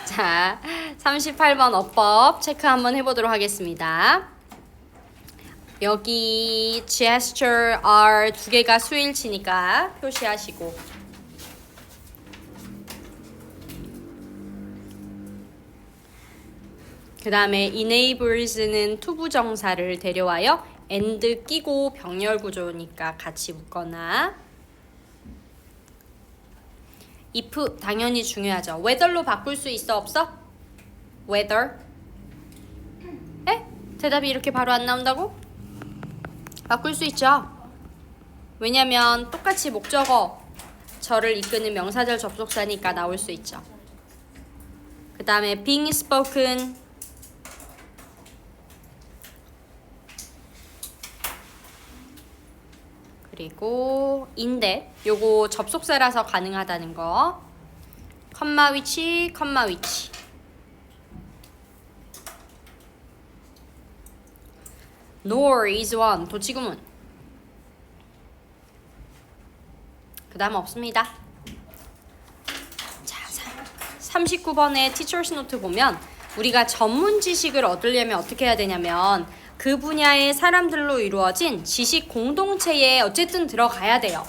자, 38번 어법 체크 한번 해보도록 하겠습니다. 여기 gesture, are 두 개가 수일치니까 표시하시고, 그 다음에 enables는 투부정사를 데려와요. and 끼고 병렬 구조니까 같이 묶거나, if 당연히 중요하죠. whether로 바꿀 수 있어 없어? whether? 에? 대답이 이렇게 바로 안 나온다고? 바꿀 수 있죠. 왜냐면 똑같이 목적어 저를 이끄는 명사절 접속사니까 나올 수 있죠. 그 다음에 being spoken, 그리고 인데 요거 접속사라서 가능하다는 거. 컴마 위치, 컴마 위치. nor is one 도치구문. 그 다음 없습니다. 자, 39번의 티처스 노트 보면 우리가 전문 지식을 얻으려면 어떻게 해야 되냐면 그 분야의 사람들로 이루어진 지식 공동체에 어쨌든 들어가야 돼요.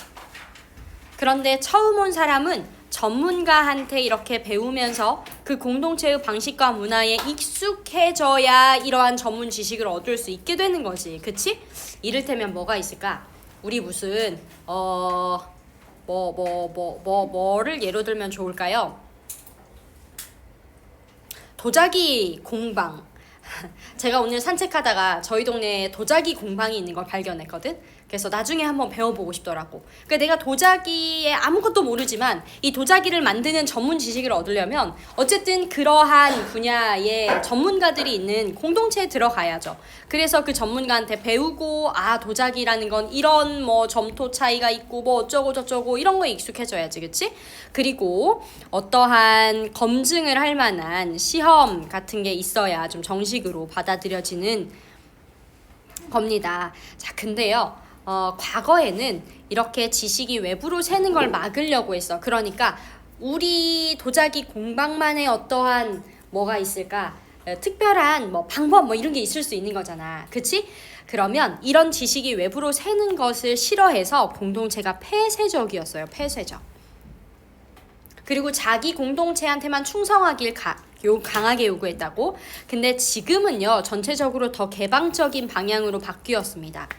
그런데 처음 온 사람은 전문가한테 이렇게 배우면서 그 공동체의 방식과 문화에 익숙해져야 이러한 전문 지식을 얻을 수 있게 되는 거지. 그치? 이를테면 뭐가 있을까? 우리 무슨 뭐를 예로 들면 좋을까요? 도자기 공방. 제가 오늘 산책하다가 저희 동네에 도자기 공방이 있는 걸 발견했거든. 그래서 나중에 한번 배워보고 싶더라고. 그러니까 내가 도자기에 아무것도 모르지만 이 도자기를 만드는 전문 지식을 얻으려면 어쨌든 그러한 분야의 전문가들이 있는 공동체에 들어가야죠. 그래서 그 전문가한테 배우고 도자기라는 건 이런 뭐 점토 차이가 있고 뭐 어쩌고 저쩌고 이런 거에 익숙해져야지. 그치? 그리고 어떠한 검증을 할 만한 시험 같은 게 있어야 좀 정식으로 받아들여지는 겁니다. 자, 근데요. 과거에는 이렇게 지식이 외부로 새는 걸 막으려고 했어. 그러니까 우리 도자기 공방만의 어떠한 뭐가 있을까? 특별한 뭐 방법 뭐 이런 게 있을 수 있는 거잖아. 그치? 그러면 이런 지식이 외부로 새는 것을 싫어해서 공동체가 폐쇄적이었어요. 폐쇄적. 그리고 자기 공동체한테만 충성하길 강하게 요구했다고. 근데 지금은요, 전체적으로 더 개방적인 방향으로 바뀌었습니다.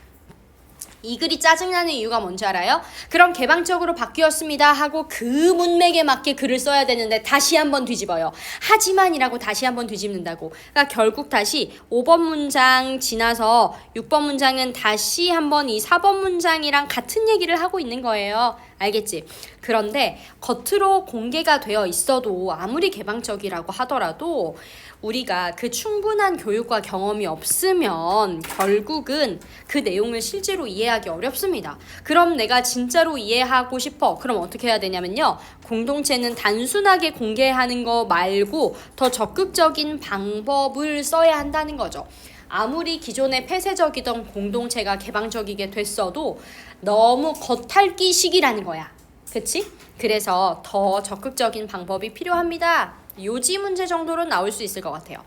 이 글이 짜증나는 이유가 뭔지 알아요? 그럼 개방적으로 바뀌었습니다 하고 그 문맥에 맞게 글을 써야 되는데 다시 한번 뒤집어요. 하지만이라고 다시 한번 뒤집는다고. 그러니까 결국 다시 5번 문장 지나서 6번 문장은 다시 한번 이 4번 문장이랑 같은 얘기를 하고 있는 거예요. 알겠지? 그런데 겉으로 공개가 되어 있어도 아무리 개방적이라고 하더라도 우리가 그 충분한 교육과 경험이 없으면 결국은 그 내용을 실제로 이해하기 어렵습니다. 그럼 내가 진짜로 이해하고 싶어. 그럼 어떻게 해야 되냐면요. 공동체는 단순하게 공개하는 거 말고 더 적극적인 방법을 써야 한다는 거죠. 아무리 기존의 폐쇄적이던 공동체가 개방적이게 됐어도 너무 겉핥기식이라는 거야. 그치? 그래서 더 적극적인 방법이 필요합니다. 요지 문제 정도로 나올 수 있을 것 같아요.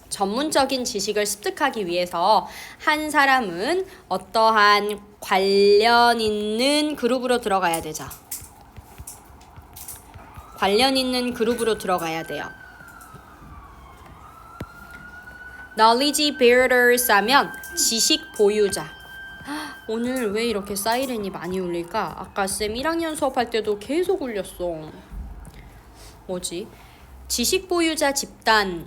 전문적인 지식을 습득하기 위해서 한 사람은 어떠한 관련 있는 그룹으로 들어가야 되죠. 관련 있는 그룹으로 들어가야 돼요. knowledge bearers 하면 지식 보유자. 오늘 왜 이렇게 사이렌이 많이 울릴까? 아까 쌤 1학년 수업할 때도 계속 울렸어. 뭐지? 지식 보유자 집단의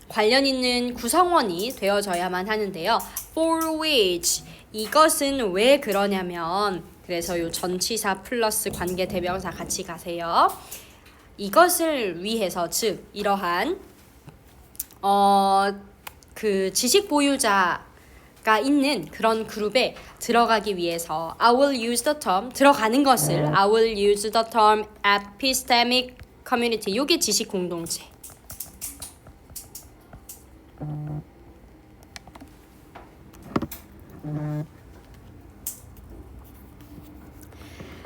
관련 있는 구성원이 되어져야만 하는데요. For which 이것은 왜 그러냐면 그래서 요 전치사 플러스 관계 대명사 같이 가세요. 이것을 위해서 즉 이러한 그 지식 보유자가 있는 그런 그룹에 들어가기 위해서 I will use the term 들어가는 것을 I will use the term epistemic community. 요게 지식 공동체.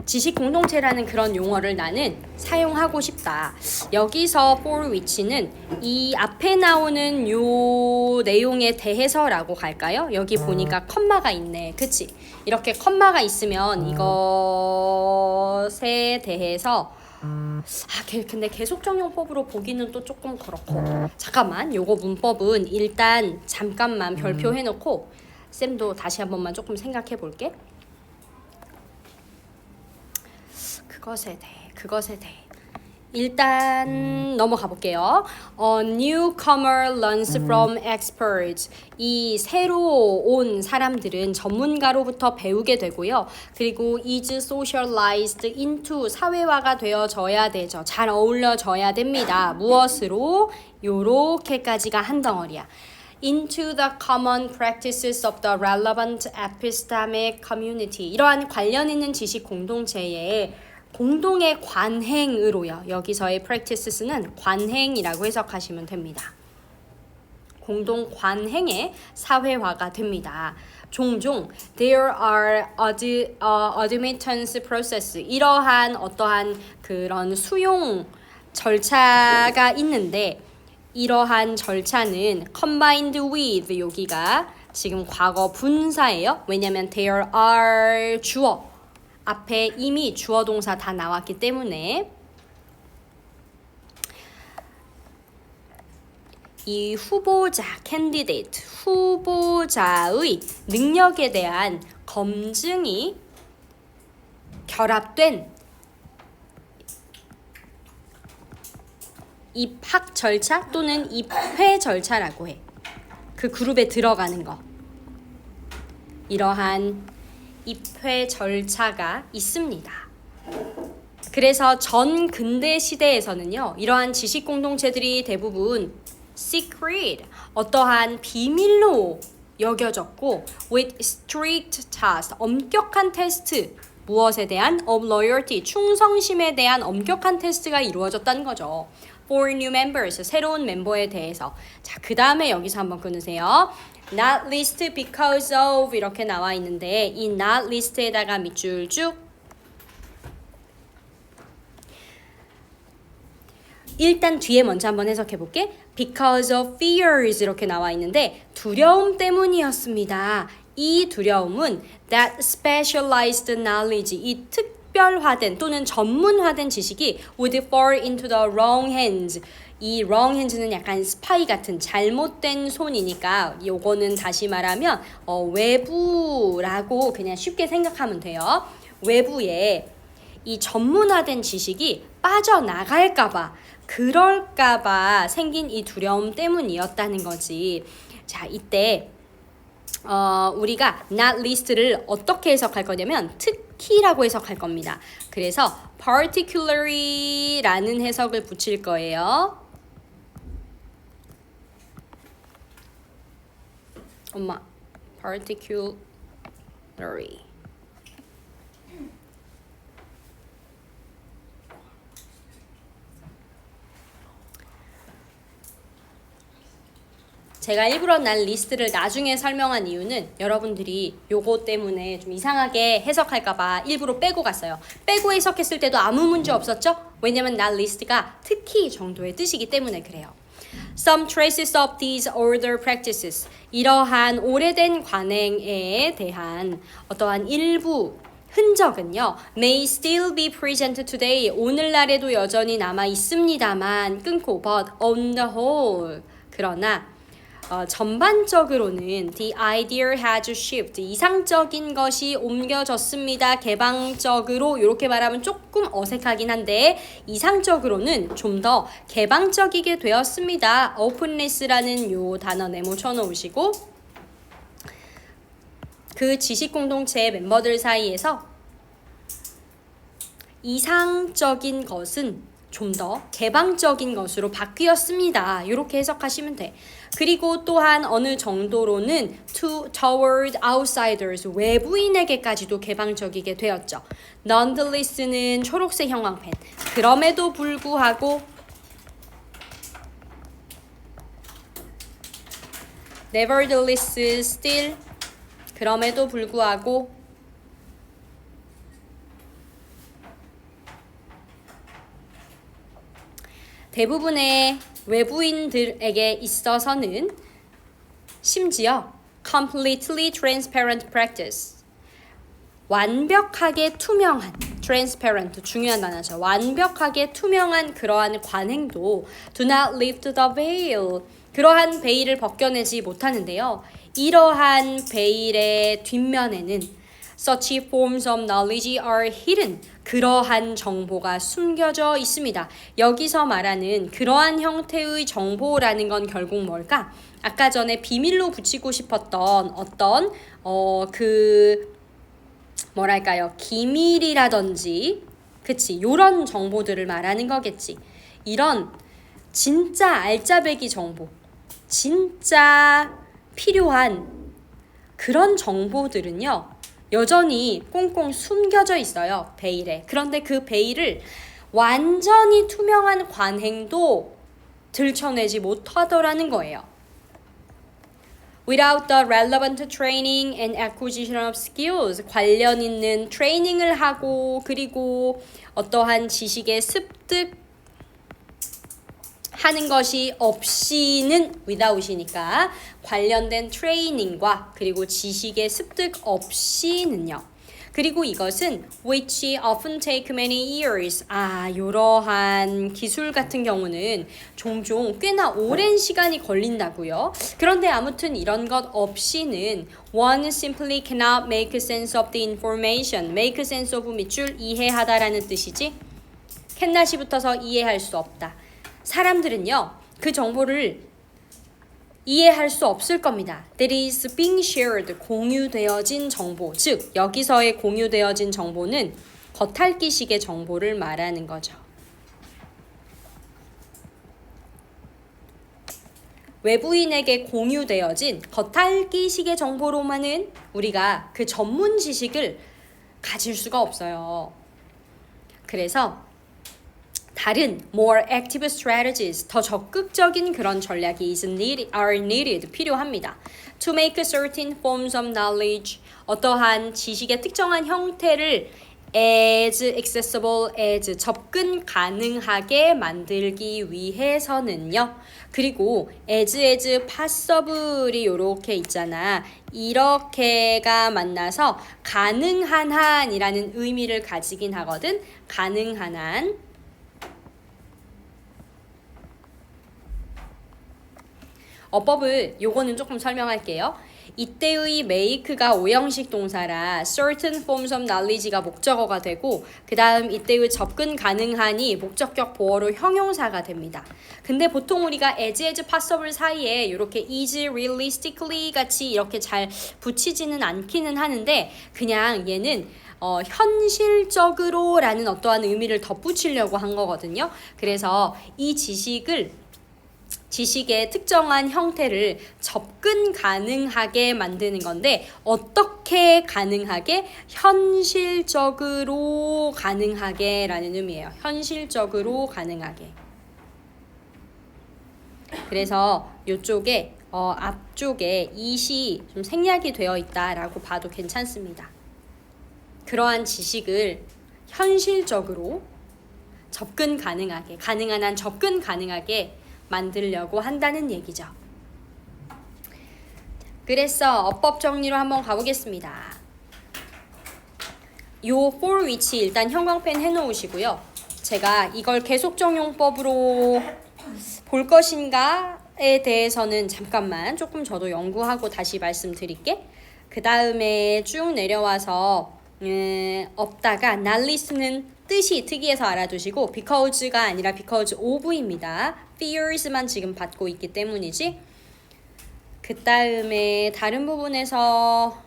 지식 공동체라는 그런 용어를 나는 사용하고 싶다. 여기서 for which는 이 앞에 나오는 요 내용에 대해서라고 갈까요? 여기 보니까 컴마가 있네. 그치? 이렇게 컴마가 있으면 이것에 대해서 근데 계속적용법으로 보기는 또 조금 그렇고 잠깐만 요거 문법은 일단 잠깐만 별표 해놓고 쌤도 다시 한 번만 조금 생각해 볼게. 그것에 대해 일단 넘어가 볼게요. Newcomer learns from experts. 이 새로 온 사람들은 전문가로부터 배우게 되고요. 그리고 is socialized into 사회화가 되어져야 되죠. 잘 어울려져야 됩니다. 무엇으로? 요렇게까지가 한 덩어리야. into the common practices of the relevant epistemic community. 이러한 관련 있는 지식 공동체에 공동의 관행으로요. 여기서의 practices는 관행이라고 해석하시면 됩니다. 공동 관행의 사회화가 됩니다. 종종 there are admittance process 이러한 어떠한 그런 수용 절차가 있는데 이러한 절차는 combined with 여기가 지금 과거 분사예요. 왜냐면 there are 주어 앞에 이미 주어 동사 다 나왔기 때문에 이 후보자, candidate, 후보자의 능력에 대한 검증이 결합된 입학 절차 또는 입회 절차라고 해. 그 그룹에 들어가는 거. 이러한 입회 절차가 있습니다. 그래서 전 근대 시대에서는요. 이러한 지식 공동체들이 대부분 secret, 어떠한 비밀로 여겨졌고 with strict test, 엄격한 테스트, 무엇에 대한? of loyalty, 충성심에 대한 엄격한 테스트가 이루어졌다는 거죠. for new members, 새로운 멤버에 대해서. 자, 그 다음에 여기서 한번 끊으세요. not least because of 이렇게 나와 있는데 이 not list에다가 밑줄 쭉 일단 뒤에 먼저 한번 해석해 볼게. because of fears 이렇게 나와 있는데 두려움 때문이었습니다. 이 두려움은 that specialized knowledge 이 특별화된 또는 전문화된 지식이 would fall into the wrong hands 이 wrong hands는 약간 스파이 같은 잘못된 손이니까 요거는 다시 말하면 외부라고 그냥 쉽게 생각하면 돼요. 외부에 이 전문화된 지식이 빠져나갈까봐 그럴까봐 생긴 이 두려움 때문이었다는 거지. 자, 이때 우리가 not least를 어떻게 해석할 거냐면 특히라고 해석할 겁니다. 그래서 particularly라는 해석을 붙일 거예요. 엄마, particularly. 제가 일부러 난 리스트를 나중에 설명한 이유는 여러분들이 요거 때문에 좀 이상하게 해석할까봐 일부러 빼고 갔어요. 빼고 해석했을 때도 아무 문제 없었죠? 왜냐면 난 리스트가 특히 정도의 뜻이기 때문에 그래요. Some traces of these older practices. 이러한 오래된 관행에 대한 어떠한 일부 흔적은요, may still be present today. 오늘날에도 여전히 남아 있습니다만 끊고 but on the whole. 그러나 전반적으로는 the idea has shifted. 이상적인 것이 옮겨졌습니다. 개방적으로 이렇게 말하면 조금 어색하긴 한데 이상적으로는 좀 더 개방적이게 되었습니다. openness라는 요 단어 메모쳐 놓으시고 그 지식 공동체의 멤버들 사이에서 이상적인 것은 좀 더 개방적인 것으로 바뀌었습니다. 이렇게 해석하시면 돼. 그리고 또한 어느 정도로는 toward outsiders, 외부인에게까지도 개방적이게 되었죠. nonetheless는 초록색 형광펜. 그럼에도 불구하고 nevertheless, still, 그럼에도 불구하고 대부분의 외부인들에게 있어서는 심지어 completely transparent practice, 완벽하게 투명한, transparent 중요한 단어죠. 완벽하게 투명한 그러한 관행도 do not lift the veil, 그러한 베일을 벗겨내지 못하는데요. 이러한 베일의 뒷면에는 such forms of knowledge are hidden. 그러한 정보가 숨겨져 있습니다. 여기서 말하는 그러한 형태의 정보라는 건 결국 뭘까? 아까 전에 비밀로 붙이고 싶었던 어떤 뭐랄까요? 기밀이라든지 그치? 요런 정보들을 말하는 거겠지. 이런 진짜 알짜배기 정보, 진짜 필요한 그런 정보들은요. 여전히 꽁꽁 숨겨져 있어요. 베일에. 그런데 그 베일을 완전히 투명한 관행도 들춰내지 못하더라는 거예요. Without the relevant training and acquisition of skills, 관련 있는 트레이닝을 하고 그리고 어떠한 지식의 습득 하는 것이 없이는 without이니까 관련된 트레이닝과 그리고 지식의 습득 없이는요. 그리고 이것은 which often take many years. 이러한 기술 같은 경우는 종종 꽤나 오랜 시간이 걸린다고요. 그런데 아무튼 이런 것 없이는 one simply cannot make sense of the information. make sense of 밑줄 이해하다라는 뜻이지. 캔낫이 붙어서 이해할 수 없다. 사람들은요, 그 정보를 이해할 수 없을 겁니다. That is being shared, 공유되어진 정보. 즉, 여기서의 공유되어진 정보는 겉핥기식의 정보를 말하는 거죠. 외부인에게 공유되어진 겉핥기식의 정보로만은 우리가 그 전문 지식을 가질 수가 없어요. 그래서 다른 more active strategies, 더 적극적인 그런 전략이 are needed, 필요합니다. To make certain forms of knowledge, 어떠한 지식의 특정한 형태를 as accessible as, 접근 가능하게 만들기 위해서는요. 그리고 as possible이 이렇게 있잖아. 이렇게가 만나서 가능한 한이라는 의미를 가지긴 하거든. 가능한 한. 어법을 요거는 조금 설명할게요. 이때의 make가 오형식 동사라 certain forms of knowledge가 목적어가 되고 그 다음 이때의 접근 가능하니 목적격 보어로 형용사가 됩니다. 근데 보통 우리가 as possible 사이에 이렇게 is realistically 같이 이렇게 잘 붙이지는 않기는 하는데 그냥 얘는 현실적으로 라는 어떠한 의미를 덧붙이려고 한 거거든요. 그래서 이 지식의 특정한 형태를 접근 가능하게 만드는 건데 어떻게 가능하게? 현실적으로 가능하게 라는 의미예요. 현실적으로 가능하게. 그래서 이쪽에 앞쪽에 it이 좀 생략이 되어 있다라고 봐도 괜찮습니다. 그러한 지식을 현실적으로 접근 가능하게, 가능한 한 접근 가능하게 만들려고 한다는 얘기죠. 그래서 어법 정리로 한번 가보겠습니다. 요 for which 일단 형광펜 해놓으시고요. 제가 이걸 계속적용법으로 볼 것인가에 대해서는 잠깐만 조금 저도 연구하고 다시 말씀드릴게. 그 다음에 쭉 내려와서 없다가 nally는 뜻이 특이해서 알아두시고 because가 아니라 because of입니다. fears만 지금 받고 있기 때문이지. 그 다음에 다른 부분에서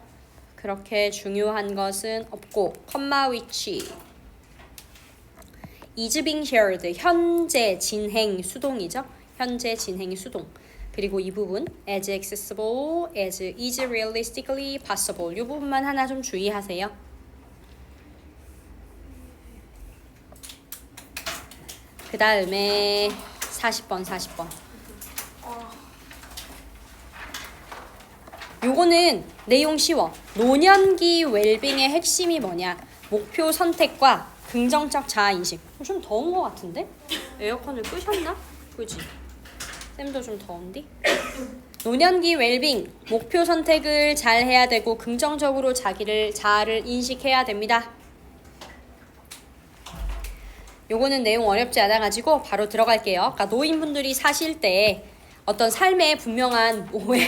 그렇게 중요한 것은 없고 comma which is being shared 현재 진행 수동이죠. 현재 진행 수동. 그리고 이 부분 as accessible, as is realistically possible 이 부분만 하나 좀 주의하세요. 그 다음에 40번. 요거는 내용 쉬워. 노년기 웰빙의 핵심이 뭐냐? 목표 선택과 긍정적 자아인식. 좀 더운 것 같은데? 에어컨을 끄셨나? 그지? 쌤도 좀 더운디? 노년기 웰빙, 목표 선택을 잘 해야 되고 긍정적으로 자아를 인식해야 됩니다. 요거는 내용 어렵지 않아가지고 바로 들어갈게요. 그러니까 노인분들이 사실 때 어떤 삶의 분명한 오해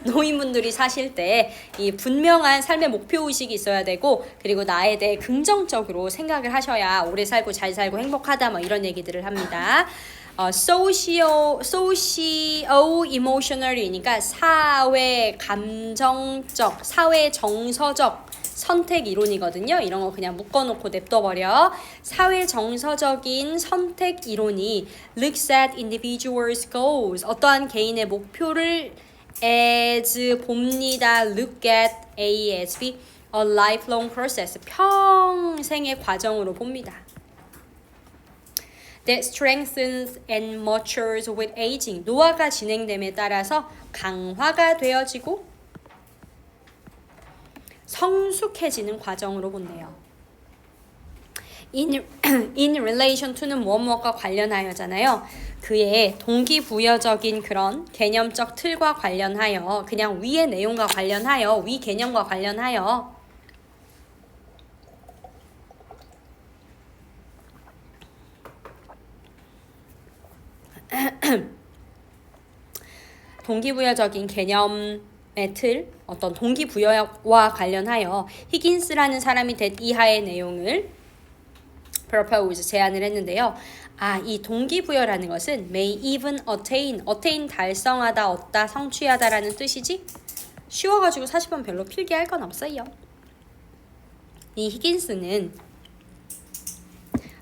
노인분들이 사실 때 이 분명한 삶의 목표의식이 있어야 되고 그리고 나에 대해 긍정적으로 생각을 하셔야 오래 살고 잘 살고 행복하다 뭐 이런 얘기들을 합니다. socio-emotional이니까 사회 감정적, 사회 정서적 선택 이론이거든요. 이런 거 그냥 묶어놓고 냅둬버려. 사회 정서적인 선택 이론이 looks at individuals' goals 어떠한 개인의 목표를 as 봅니다. look at A as B a lifelong process 평생의 과정으로 봅니다. that strengthens and matures with aging 노화가 진행됨에 따라서 강화가 되어지고 성숙해지는 과정으로 본대요. in relation to는 무엇과 관련하여잖아요. 그의 동기부여적인 그런 개념적 틀과 관련하여 그냥 위의 내용과 관련하여 위 개념과 관련하여 동기부여적인 개념의 틀, 어떤 동기부여와 관련하여 히긴스라는 사람이 된 이하의 내용을 propose, 제안을 했는데요. 이 동기부여라는 것은 may even attain 달성하다, 얻다, 성취하다라는 뜻이지? 쉬워가지고 40번 별로 필기할 건 없어요. 이 히긴스는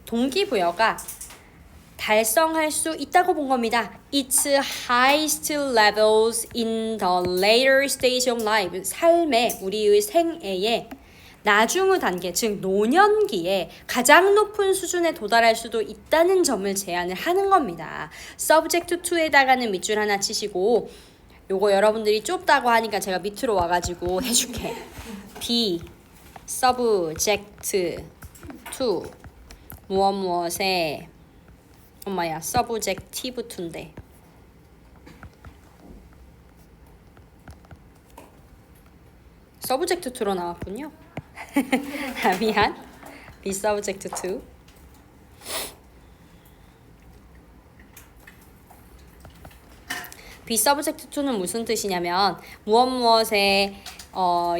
동기부여가 달성할 수 있다고 본 겁니다. Its highest levels in the later stage of life. 삶의 우리의 생애에 나중의 단계, 즉 노년기에 가장 높은 수준에 도달할 수도 있다는 점을 제안을 하는 겁니다. subject to에다가는 밑줄 하나 치시고 요거 여러분들이 좁다고 하니까 제가 밑으로 와가지고 해줄게. be subject to 무엇에 엄마야 subjective to인데 subject to로 나왔군요. 미안. be subject to be subject to는 무슨 뜻이냐면 무엇 무엇에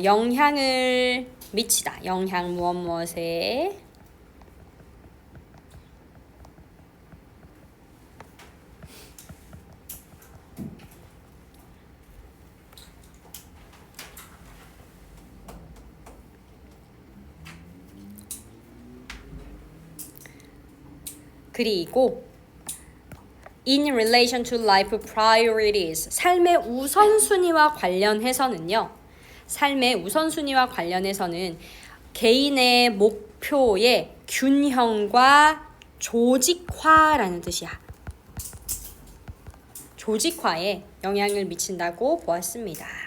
영향을 미치다. 영향 무엇 무엇에 그리고 in relation to life priorities 삶의 우선순위와 관련해서는요. 삶의 우선순위와 관련해서는 개인의 목표의 균형과 조직화라는 뜻이야. 조직화에 영향을 미친다고 보았습니다.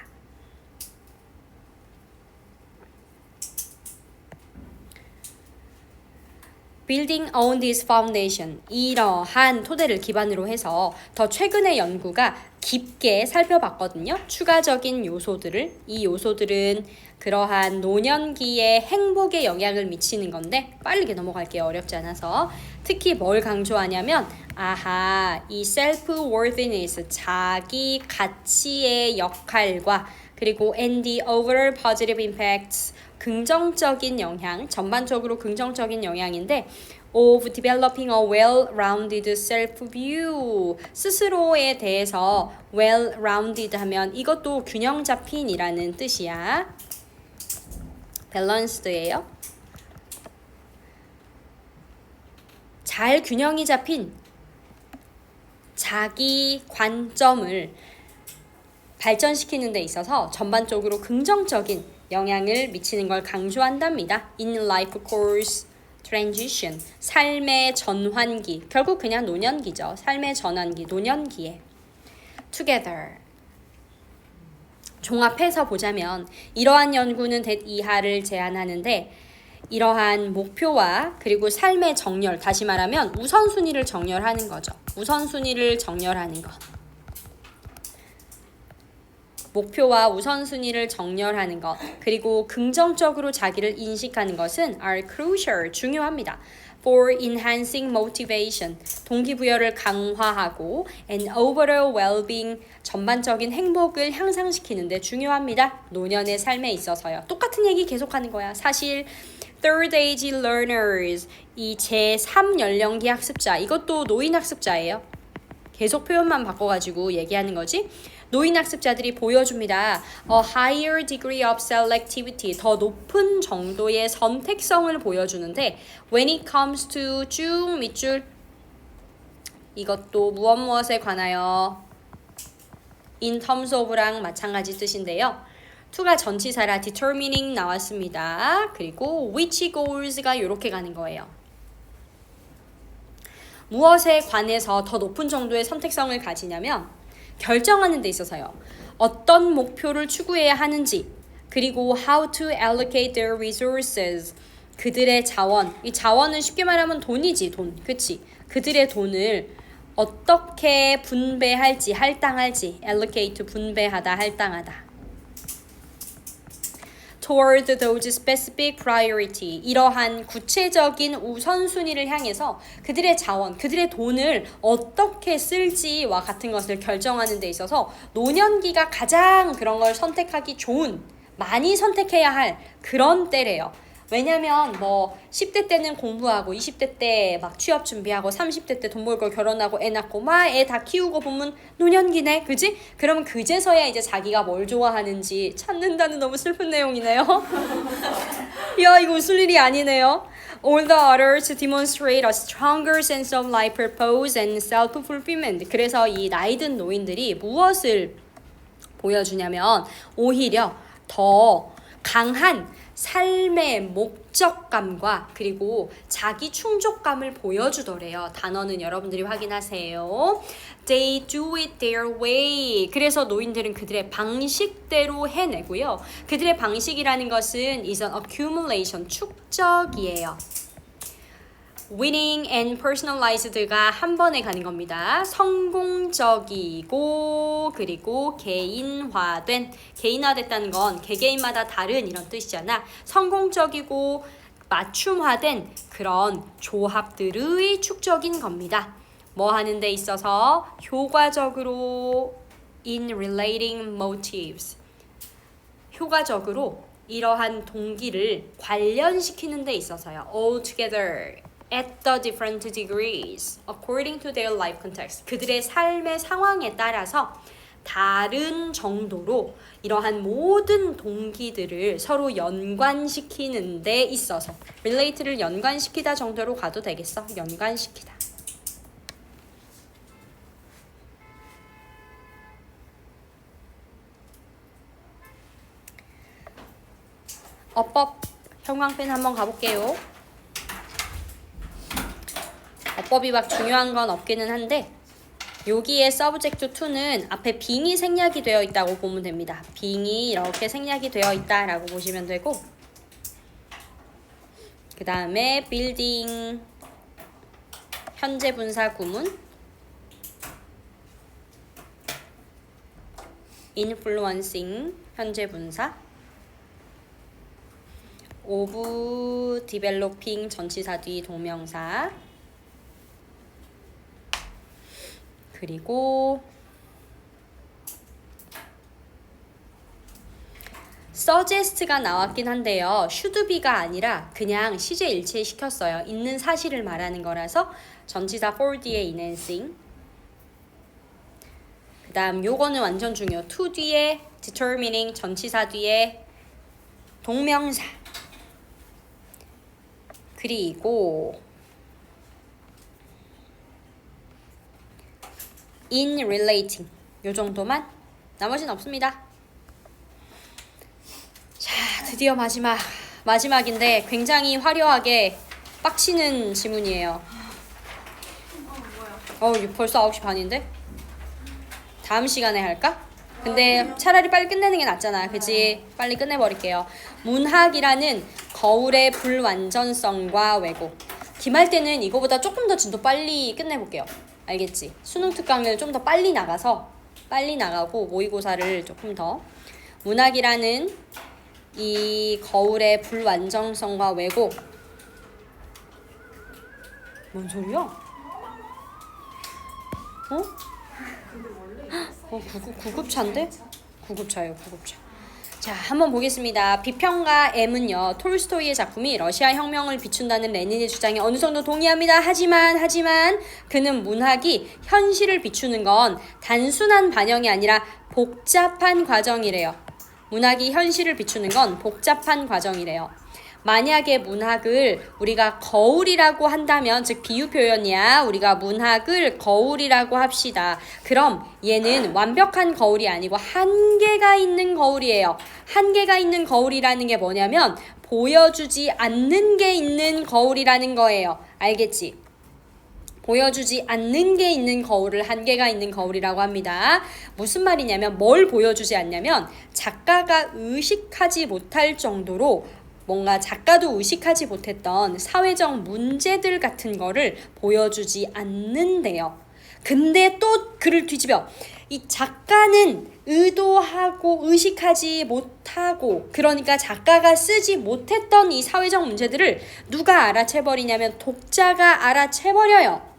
Building on this foundation, 이러한 토대를 기반으로 해서 더 최근의 연구가 깊게 살펴봤거든요. 추가적인 요소들을. 이 요소들은 그러한 노년기의 행복에 영향을 미치는 건데 빠르게 넘어갈게요. 어렵지 않아서. 특히 뭘 강조하냐면 이 self-worthiness, 자기 가치의 역할과 그리고 and the overall positive impacts, 긍정적인 영향, 전반적으로 긍정적인 영향인데 of developing a well-rounded self-view, 스스로에 대해서 well-rounded 하면 이것도 균형 잡힌이라는 뜻이야. 밸런스드예요. 잘 균형이 잡힌 자기 관점을 발전시키는 데 있어서 전반적으로 긍정적인 영향을 미치는 걸 강조한답니다. In life course transition, 삶의 전환기, 결국 그냥 노년기죠. 삶의 전환기, 노년기에 together. 종합해서 보자면 이러한 연구는 이하를 제안하는데 이러한 목표와 그리고 삶의 정렬, 다시 말하면 우선순위를 정렬하는 거죠. 우선순위를 정렬하는 것. 목표와 우선순위를 정렬하는 것, 그리고 긍정적으로 자기를 인식하는 것은 are crucial, 중요합니다. For enhancing motivation, 동기부여를 강화하고 and overall well-being, 전반적인 행복을 향상시키는 데 중요합니다. 노년의 삶에 있어서요. 똑같은 얘기 계속하는 거야. 사실 third age learners, 이 제3 연령기 학습자, 이것도 노인 학습자예요. 계속 표현만 바꿔가지고 얘기하는 거지. 노인 학습자들이 보여줍니다. A higher degree of selectivity, 더 높은 정도의 선택성을 보여주는데 when it comes to 쭉 밑줄, 이것도 무엇에 관하여 in terms of랑 마찬가지 뜻인데요. to가 전치사라 determining 나왔습니다. 그리고 which goals가 이렇게 가는 거예요. 무엇에 관해서 더 높은 정도의 선택성을 가지냐면 결정하는 데 있어서요. 어떤 목표를 추구해야 하는지, 그리고 how to allocate their resources, 그들의 자원, 이 자원은 쉽게 말하면 돈이지, 돈, 그치? 그들의 돈을 어떻게 분배할지, 할당할지, allocate, 분배하다, 할당하다. toward those specific priority, 이러한 구체적인 우선순위를 향해서 그들의 자원, 그들의 돈을 어떻게 쓸지와 같은 것을 결정하는 데 있어서 노년기가 가장 그런 걸 선택하기 좋은, 많이 선택해야 할 그런 때래요. 왜냐면 10대 때는 공부하고 20대 때 막 취업 준비하고 30대 때 돈 벌고 결혼하고 애 낳고 막 애 다 키우고 보면 노년기네, 그지? 그러면 그제서야 이제 자기가 뭘 좋아하는지 찾는다는 너무 슬픈 내용이네요. 야, 이거 웃을 일이 아니네요. All the others demonstrate a stronger sense of life purpose and self-fulfillment. 그래서 이 나이든 노인들이 무엇을 보여주냐면 오히려 더 강한 삶의 목적감과 그리고 자기 충족감을 보여주더래요. 단어는 여러분들이 확인하세요. They do it their way. 그래서 노인들은 그들의 방식대로 해내고요. 그들의 방식이라는 것은 is an accumulation, 축적이에요. winning and personalized가 한 번에 가는 겁니다. 성공적이고 그리고 개인화됐다는 건 개개인마다 다른 이런 뜻이잖아. 성공적이고 맞춤화된 그런 조합들의 축적인 겁니다. 뭐 하는 데 있어서 효과적으로 in relating motives. 효과적으로 이러한 동기를 관련시키는 데 있어서요. all together at the different degrees according to their life context. 그들의 삶의 상황에 따라서 다른 정도로 이러한 모든 동기들을 서로 연관시키는 데 있어서 relate를 연관시키다 정도로 가도 되겠어. 연관시키다. 어법 형광펜 한번 가볼게요. 어법이 막 중요한 건 없기는 한데 여기에 subject to는 앞에 being이 생략이 되어 있다고 보면 됩니다. being이 이렇게 생략이 되어 있다라고 보시면 되고 그 다음에 building 현재 분사 구문 influencing 현재 분사 of developing 전치사 뒤 동명사 그리고 suggest가 나왔긴 한데요. should be가 아니라 그냥 시제 일치에 시켰어요. 있는 사실을 말하는 거라서 전치사 for 뒤에 enhancing 그 다음 요거는 완전 중요. to 뒤에 determining 전치사 뒤에 동명사 그리고 in relating 요 정도만 나머지는 없습니다. 자 드디어 마지막인데 굉장히 화려하게 빡치는 지문이에요. 벌써 9시 반인데? 다음 시간에 할까? 근데 차라리 빨리 끝내는 게 낫잖아. 그치? 빨리 끝내버릴게요. 문학이라는 거울의 불완전성과 왜곡. 기말 때는 이거보다 조금 더 진도 빨리 끝내볼게요. 알겠지? 수능 특강을 좀 더 빨리 나가고 모의고사를 조금 더 문학이라는 이 거울의 불완전성과 왜곡 뭔 소리야? 구급차인데? 구급차예요, 구급차. 자, 한번 보겠습니다. 비평가 M은요, 톨스토이의 작품이 러시아 혁명을 비춘다는 레닌의 주장에 어느 정도 동의합니다. 하지만 그는 문학이 현실을 비추는 건 단순한 반영이 아니라 복잡한 과정이래요. 문학이 현실을 비추는 건 복잡한 과정이래요. 만약에 문학을 우리가 거울이라고 한다면, 즉 비유 표현이야. 우리가 문학을 거울이라고 합시다. 그럼 얘는 완벽한 거울이 아니고 한계가 있는 거울이에요. 한계가 있는 거울이라는 게 뭐냐면 보여주지 않는 게 있는 거울이라는 거예요. 알겠지? 보여주지 않는 게 있는 거울을 한계가 있는 거울이라고 합니다. 무슨 말이냐면 뭘 보여주지 않냐면 작가가 의식하지 못할 정도로 뭔가 작가도 의식하지 못했던 사회적 문제들 같은 거를 보여주지 않는데요. 근데 또 글을 뒤집어. 이 작가는 의도하고 의식하지 못하고 그러니까 작가가 쓰지 못했던 이 사회적 문제들을 누가 알아채버리냐면 독자가 알아채버려요.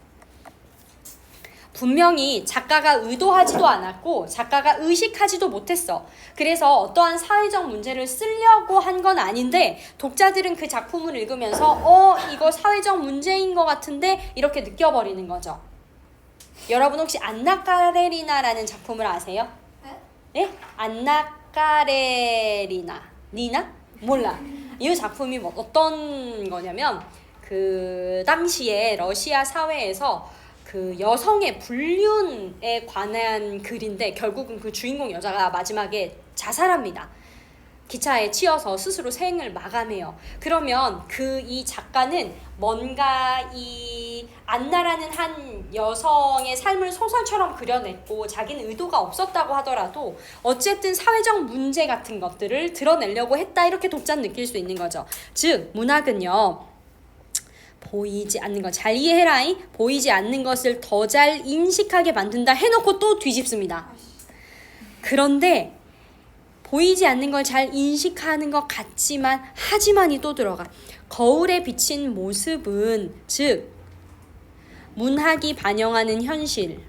분명히 작가가 의도하지도 않았고 작가가 의식하지도 못했어. 그래서 어떠한 사회적 문제를 쓰려고 한 건 아닌데 독자들은 그 작품을 읽으면서 이거 사회적 문제인 것 같은데 이렇게 느껴버리는 거죠. 여러분 혹시 안나 까레리나라는 작품을 아세요? 네? 안나 까레리나 니나? 몰라. 이 작품이 어떤 거냐면 그 당시에 러시아 사회에서 그 여성의 불륜에 관한 글인데 결국은 그 주인공 여자가 마지막에 자살합니다. 기차에 치여서 스스로 생을 마감해요. 그러면 이 작가는 뭔가 이 안나라는 한 여성의 삶을 소설처럼 그려냈고 자기는 의도가 없었다고 하더라도 어쨌든 사회적 문제 같은 것들을 드러내려고 했다 이렇게 독자는 느낄 수 있는 거죠. 즉 문학은요. 보이지 않는 것 잘 이해해라잉. 보이지 않는 것을 더 잘 인식하게 만든다 해놓고 또 뒤집습니다. 그런데 보이지 않는 걸 잘 인식하는 것 같지만 하지만이 또 들어가. 거울에 비친 모습은 즉 문학이 반영하는 현실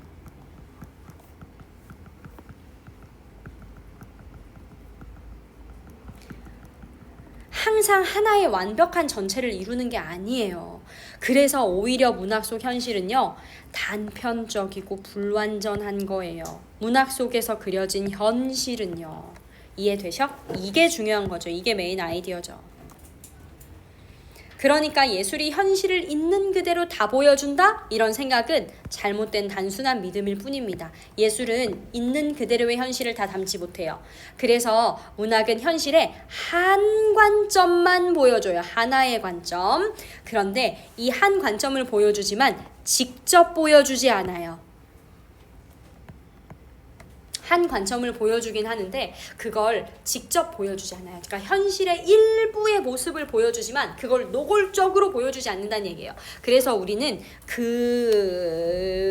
항상 하나의 완벽한 전체를 이루는 게 아니에요. 그래서 오히려 문학 속 현실은요, 단편적이고 불완전한 거예요. 문학 속에서 그려진 현실은요. 이해되셔? 이게 중요한 거죠. 이게 메인 아이디어죠. 그러니까 예술이 현실을 있는 그대로 다 보여준다? 이런 생각은 잘못된 단순한 믿음일 뿐입니다. 예술은 있는 그대로의 현실을 다 담지 못해요. 그래서 문학은 현실의 한 관점만 보여줘요. 하나의 관점. 그런데 이 한 관점을 보여주지만 직접 보여주지 않아요. 한 관점을 보여주긴 하는데 그걸 직접 보여주지 않아요. 그러니까 현실의 일부의 모습을 보여주지만 그걸 노골적으로 보여주지 않는다는 얘기예요. 그래서 우리는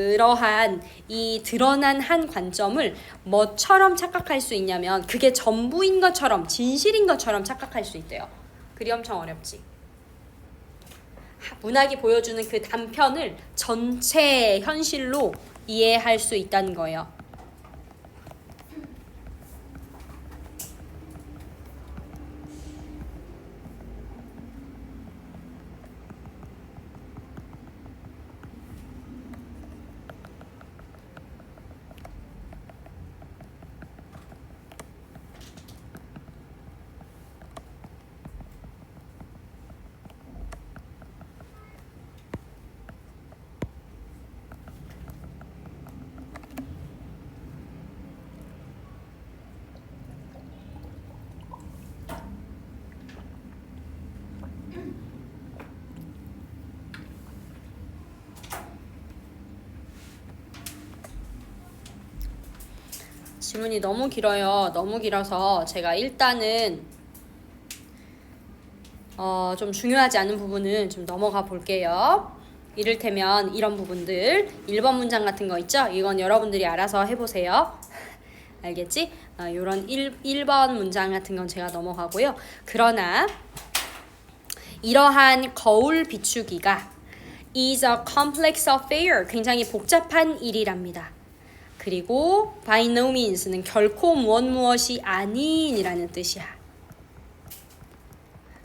그러한 이 드러난 한 관점을 뭐처럼 착각할 수 있냐면 그게 전부인 것처럼, 진실인 것처럼 착각할 수 있대요. 그리 엄청 어렵지. 문학이 보여주는 그 단편을 전체 현실로 이해할 수 있다는 거예요. 질문이 너무 길어요. 너무 길어서 제가 일단은 좀 중요하지 않은 부분은 좀 넘어가 볼게요. 이를테면 이런 부분들 1번 문장 같은 거 있죠? 이건 여러분들이 알아서 해보세요. 알겠지? 요런 1번 문장 같은 건 제가 넘어가고요. 그러나 이러한 거울 비추기가 is a complex affair. 굉장히 복잡한 일이랍니다. 그리고 by no means는 결코 무엇이 아닌이라는 뜻이야.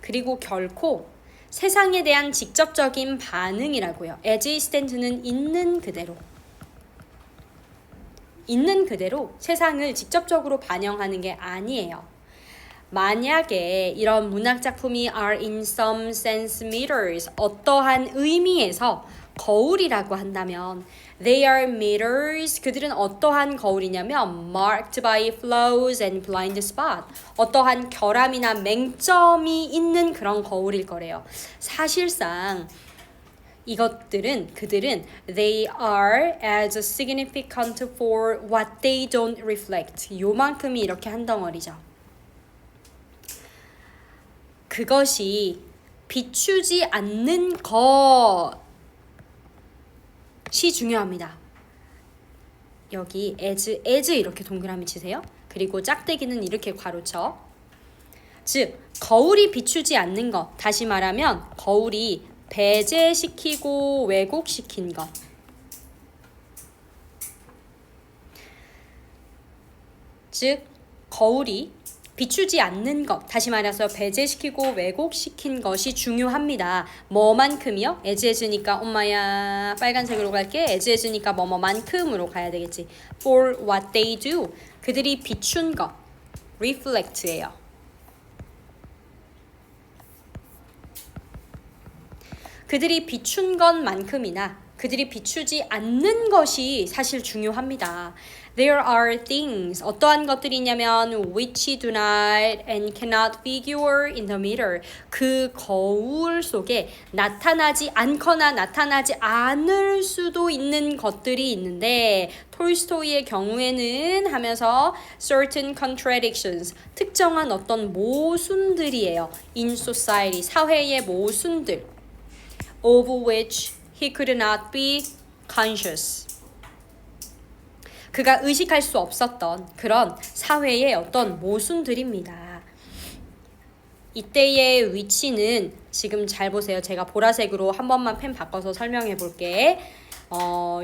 그리고 결코 세상에 대한 직접적인 반응이라고요. as it stand는 있는 그대로. 있는 그대로 세상을 직접적으로 반영하는 게 아니에요. 만약에 이런 문학 작품이 are in some sense mirrors, 어떠한 의미에서 거울이라고 한다면 they are mirrors, 그들은 어떠한 거울이냐면 marked by flaws and blind spot, 어떠한 결함이나 맹점이 있는 그런 거울일 거래요. 사실상 그들은 they are as significant for what they don't reflect, 요만큼이 이렇게 한 덩어리죠. 그것이 비추지 않는 것이 중요합니다. 여기 as 이렇게 동그라미 치세요. 그리고 짝대기는 이렇게 괄호쳐. 즉 거울이 비추지 않는 것, 다시 말하면 거울이 배제시키고 왜곡시킨 것. 즉 거울이 비추지 않는 것, 다시 말해서 배제시키고 왜곡시킨 것이 중요합니다. 뭐만큼이요? as니까 엄마야 빨간색으로 갈게. as니까 뭐뭐만큼으로 가야 되겠지. For what they do, 그들이 비춘 것, reflect예요. 그들이 비춘 것만큼이나 그들이 비추지 않는 것이 사실 중요합니다. There are things, 어떠한 것들이 있냐면 which do not and cannot figure in the mirror. 그 거울 속에 나타나지 않거나 나타나지 않을 수도 있는 것들이 있는데 톨스토이의 경우에는 하면서 certain contradictions, 특정한 어떤 모순들이에요. In society, 사회의 모순들. Of which he could not be conscious. 그가 의식할 수 없었던 그런 사회의 어떤 모순들입니다. 이때의 위치는 지금 잘 보세요. 제가 보라색으로 한 번만 펜 바꿔서 설명해 볼게.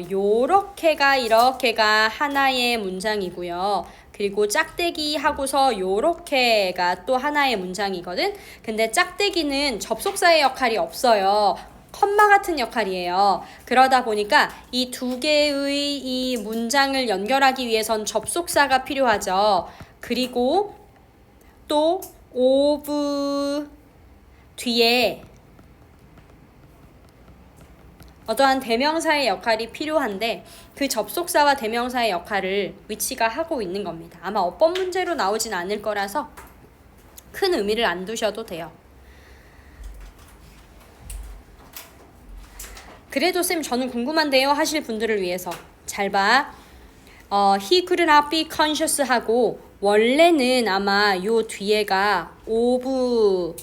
요렇게가 이렇게가 하나의 문장이고요. 그 그리고 짝대기 하고서 요렇게가 또 하나의 문장이거든. 근데 짝대기는 접속사의 역할이 없어요. 컴마 같은 역할이에요. 그러다 보니까 이 두 개의 이 문장을 연결하기 위해선 접속사가 필요하죠. 그리고 또 of 뒤에 어떠한 대명사의 역할이 필요한데 그 접속사와 대명사의 역할을 위치가 하고 있는 겁니다. 아마 어법 문제로 나오진 않을 거라서 큰 의미를 안 두셔도 돼요. 그래도 쌤 저는 궁금한데요 하실 분들을 위해서 잘 봐. He could not be conscious 하고 원래는 아마 요 뒤에가 of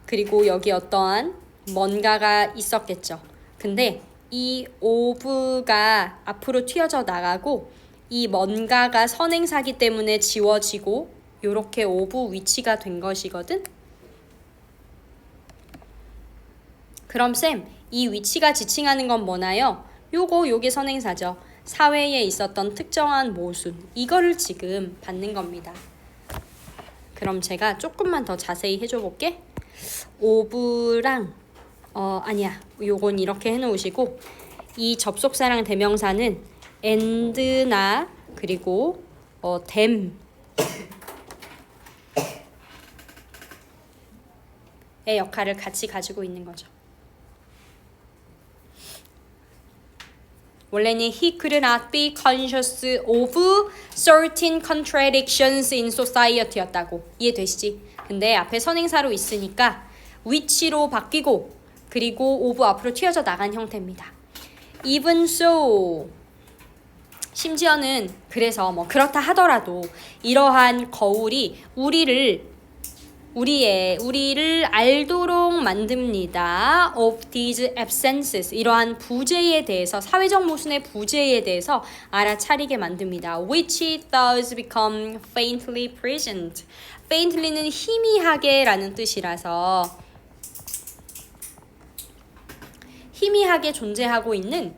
그리고 여기 어떠한 뭔가가 있었겠죠. 근데 이 of가 앞으로 튀어져 나가고 이 뭔가가 선행사기 때문에 지워지고 요렇게 of 위치가 된 것이거든. 그럼 쌤, 이 위치가 지칭하는 건 뭐나요? 요게 선행사죠. 사회에 있었던 특정한 모순, 이거를 지금 받는 겁니다. 그럼 제가 조금만 더 자세히 해줘 볼게. of랑 아니야, 요건 이렇게 해놓으시고 이 접속사랑 대명사는 and나 그리고 them의 역할을 같이 가지고 있는 거죠. 원래는 he could not be conscious of certain contradictions in society였다고. 이해되시지? 근데 앞에 선행사로 있으니까 which로 바뀌고 그리고 of 앞으로 튀어져 나간 형태입니다. Even so 심지어는 그래서 뭐 그렇다 하더라도 이러한 거울이 우리를 알도록 만듭니다. Of these absences 이러한 부재에 대해서 사회적 모순의 부재에 대해서 알아차리게 만듭니다. Which does become faintly present. faintly는 희미하게라는 뜻이라서 희미하게 존재하고 있는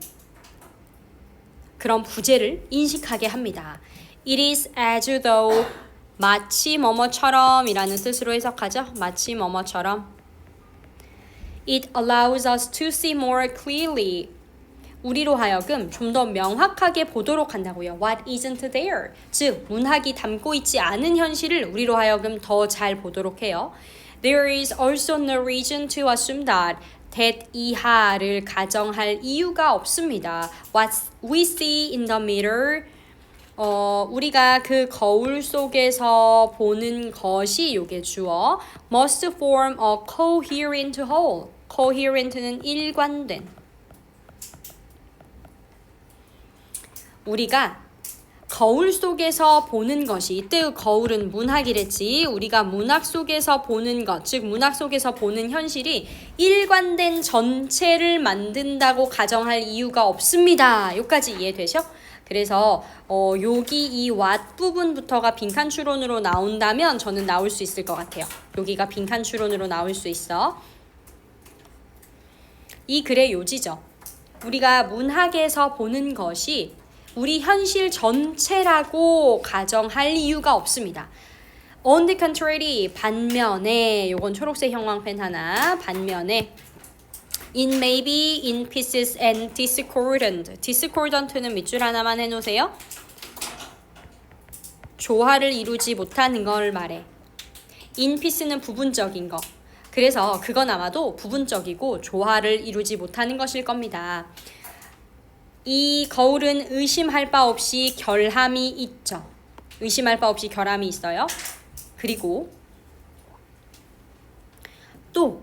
그런 부재를 인식하게 합니다. It is as though 마치 뭐뭐처럼 이라는 뜻으로 해석하죠. 마치 뭐뭐처럼. It allows us to see more clearly. 우리로 하여금 좀 더 명확하게 보도록 한다고요. What isn't there? 즉, 문학이 담고 있지 않은 현실을 우리로 하여금 더 잘 보도록 해요. There is also no reason to assume that 이하를 가정할 이유가 없습니다. What we see in the mirror 우리가 그 거울 속에서 보는 것이 요게 주어 must form a coherent whole. coherent는 일관된. 우리가 거울 속에서 보는 것이 이때 거울은 문학이랬지. 우리가 문학 속에서 보는 것, 즉 문학 속에서 보는 현실이 일관된 전체를 만든다고 가정할 이유가 없습니다. 여기까지 이해되셔? 그래서 여기 이 what 부분부터가 빈칸 추론으로 나온다면 저는 나올 수 있을 것 같아요. 여기가 빈칸 추론으로 나올 수 있어. 이 글의 요지죠. 우리가 문학에서 보는 것이 우리 현실 전체라고 가정할 이유가 없습니다. On the contrary, 반면에 요건 초록색 형광펜 하나, 반면에 It may be in pieces and discordant. discordant는 밑줄 하나만 해놓으세요. 조화를 이루지 못하는 걸 말해. in piece는 부분적인 거. 그래서 그건 아마도 부분적이고 조화를 이루지 못하는 것일 겁니다. 이 거울은 의심할 바 없이 결함이 있죠. 의심할 바 없이 결함이 있어요. 그리고 또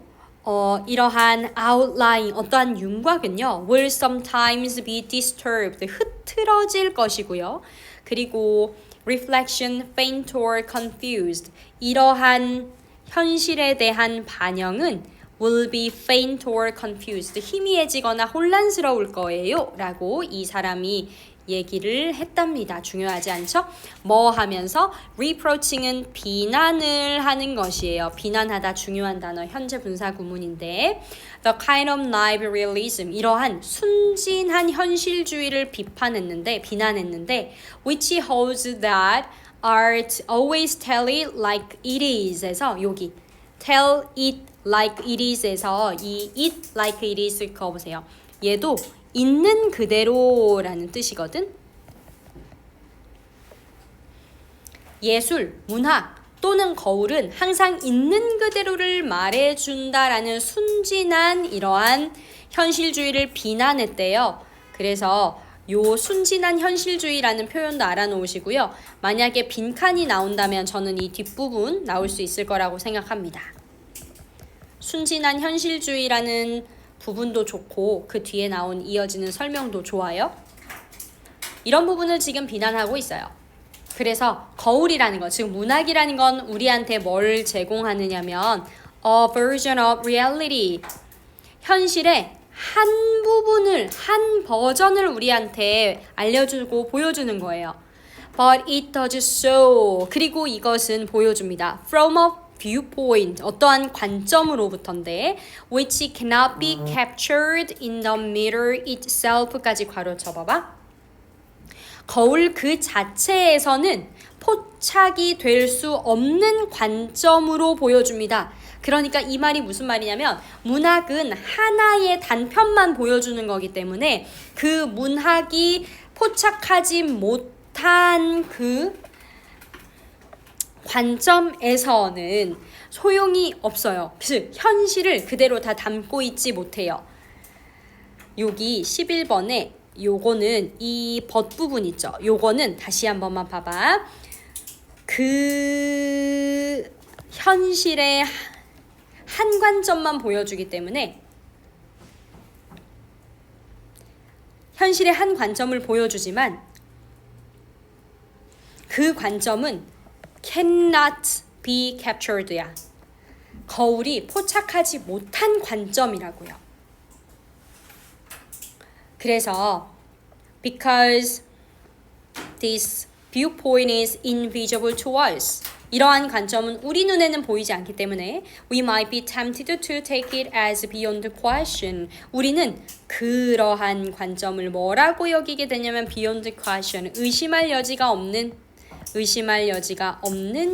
이러한 outline, 어떠한 윤곽은요, will sometimes be disturbed, 흐트러질 것이고요. 그리고 reflection, faint or confused, 이러한 현실에 대한 반영은 will be faint or confused, 희미해지거나 혼란스러울 거예요 라고 이 사람이 얘기를 했답니다. 중요하지 않죠? 뭐 하면서 reproaching은 비난을 하는 것이에요. 비난하다 중요한 단어 현재 분사 구문인데 the kind of naive realism 이러한 순진한 현실주의를 비난했는데 which holds that art always tell it like it is 에서 여기 tell it like it is에서 이 it like it is 그어보세요. 얘도 있는 그대로라는 뜻이거든. 예술, 문학 또는 거울은 항상 있는 그대로를 말해준다라는 순진한 이러한 현실주의를 비난했대요. 그래서 요 순진한 현실주의라는 표현도 알아놓으시고요. 만약에 빈칸이 나온다면 저는 이 뒷부분 나올 수 있을 거라고 생각합니다. 순진한 현실주의라는 부분도 좋고 그 뒤에 나온 이어지는 설명도 좋아요. 이런 부분을 지금 비난하고 있어요. 그래서 거울이라는 거, 즉 문학이라는 건 우리한테 뭘 제공하느냐면 a version of reality, 현실의 한 부분을, 한 버전을 우리한테 알려주고 보여주는 거예요. But it does so. 그리고 이것은 보여줍니다. From a viewpoint, 어떠한 관점으로부터인데 which cannot be captured in the mirror itself까지 괄호 쳐봐봐. 거울 그 자체에서는 포착이 될 수 없는 관점으로 보여줍니다. 그러니까 이 말이 무슨 말이냐면 문학은 하나의 단편만 보여주는 거기 때문에 그 문학이 포착하지 못한 그 관점에서는 소용이 없어요. 즉 현실을 그대로 다 담고 있지 못해요. 여기 11번에 요거는 이 벗부분 있죠. 요거는 다시 한 번만 봐봐. 그 현실의 한 관점만 보여주기 때문에 현실의 한 관점을 보여주지만 그 관점은 cannot be captured야. 거울이 포착하지 못한 관점이라고요. 그래서 because this viewpoint is invisible to us. 이러한 관점은 우리 눈에는 보이지 않기 때문에 we might be tempted to take it as beyond question. 우리는 그러한 관점을 뭐라고 여기게 되냐면 beyond question, 의심할 여지가 없는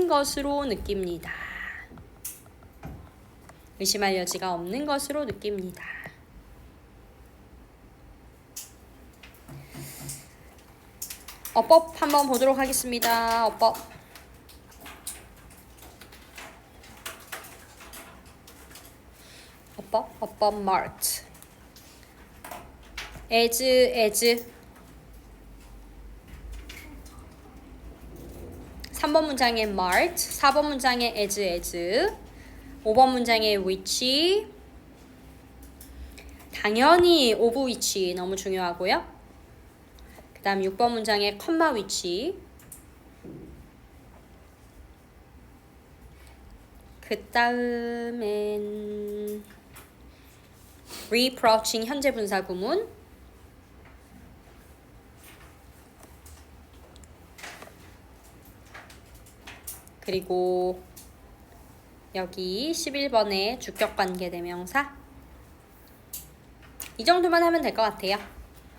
것으로 느낍니다. 의심할 여지가 없는 것으로 느낍니다. 어법 한번 보도록 하겠습니다. 어법. 어법 marked. as 3번 문장에 marked, 4번 문장에 as 5번 문장에 which, 당연히 of which 너무 중요하고요. 그 다음 6번 문장에 comma which, 그 다음엔 reproaching 현재 분사 구문, 그리고 여기 11번에 주격관계 대명사. 이 정도만 하면 될 것 같아요.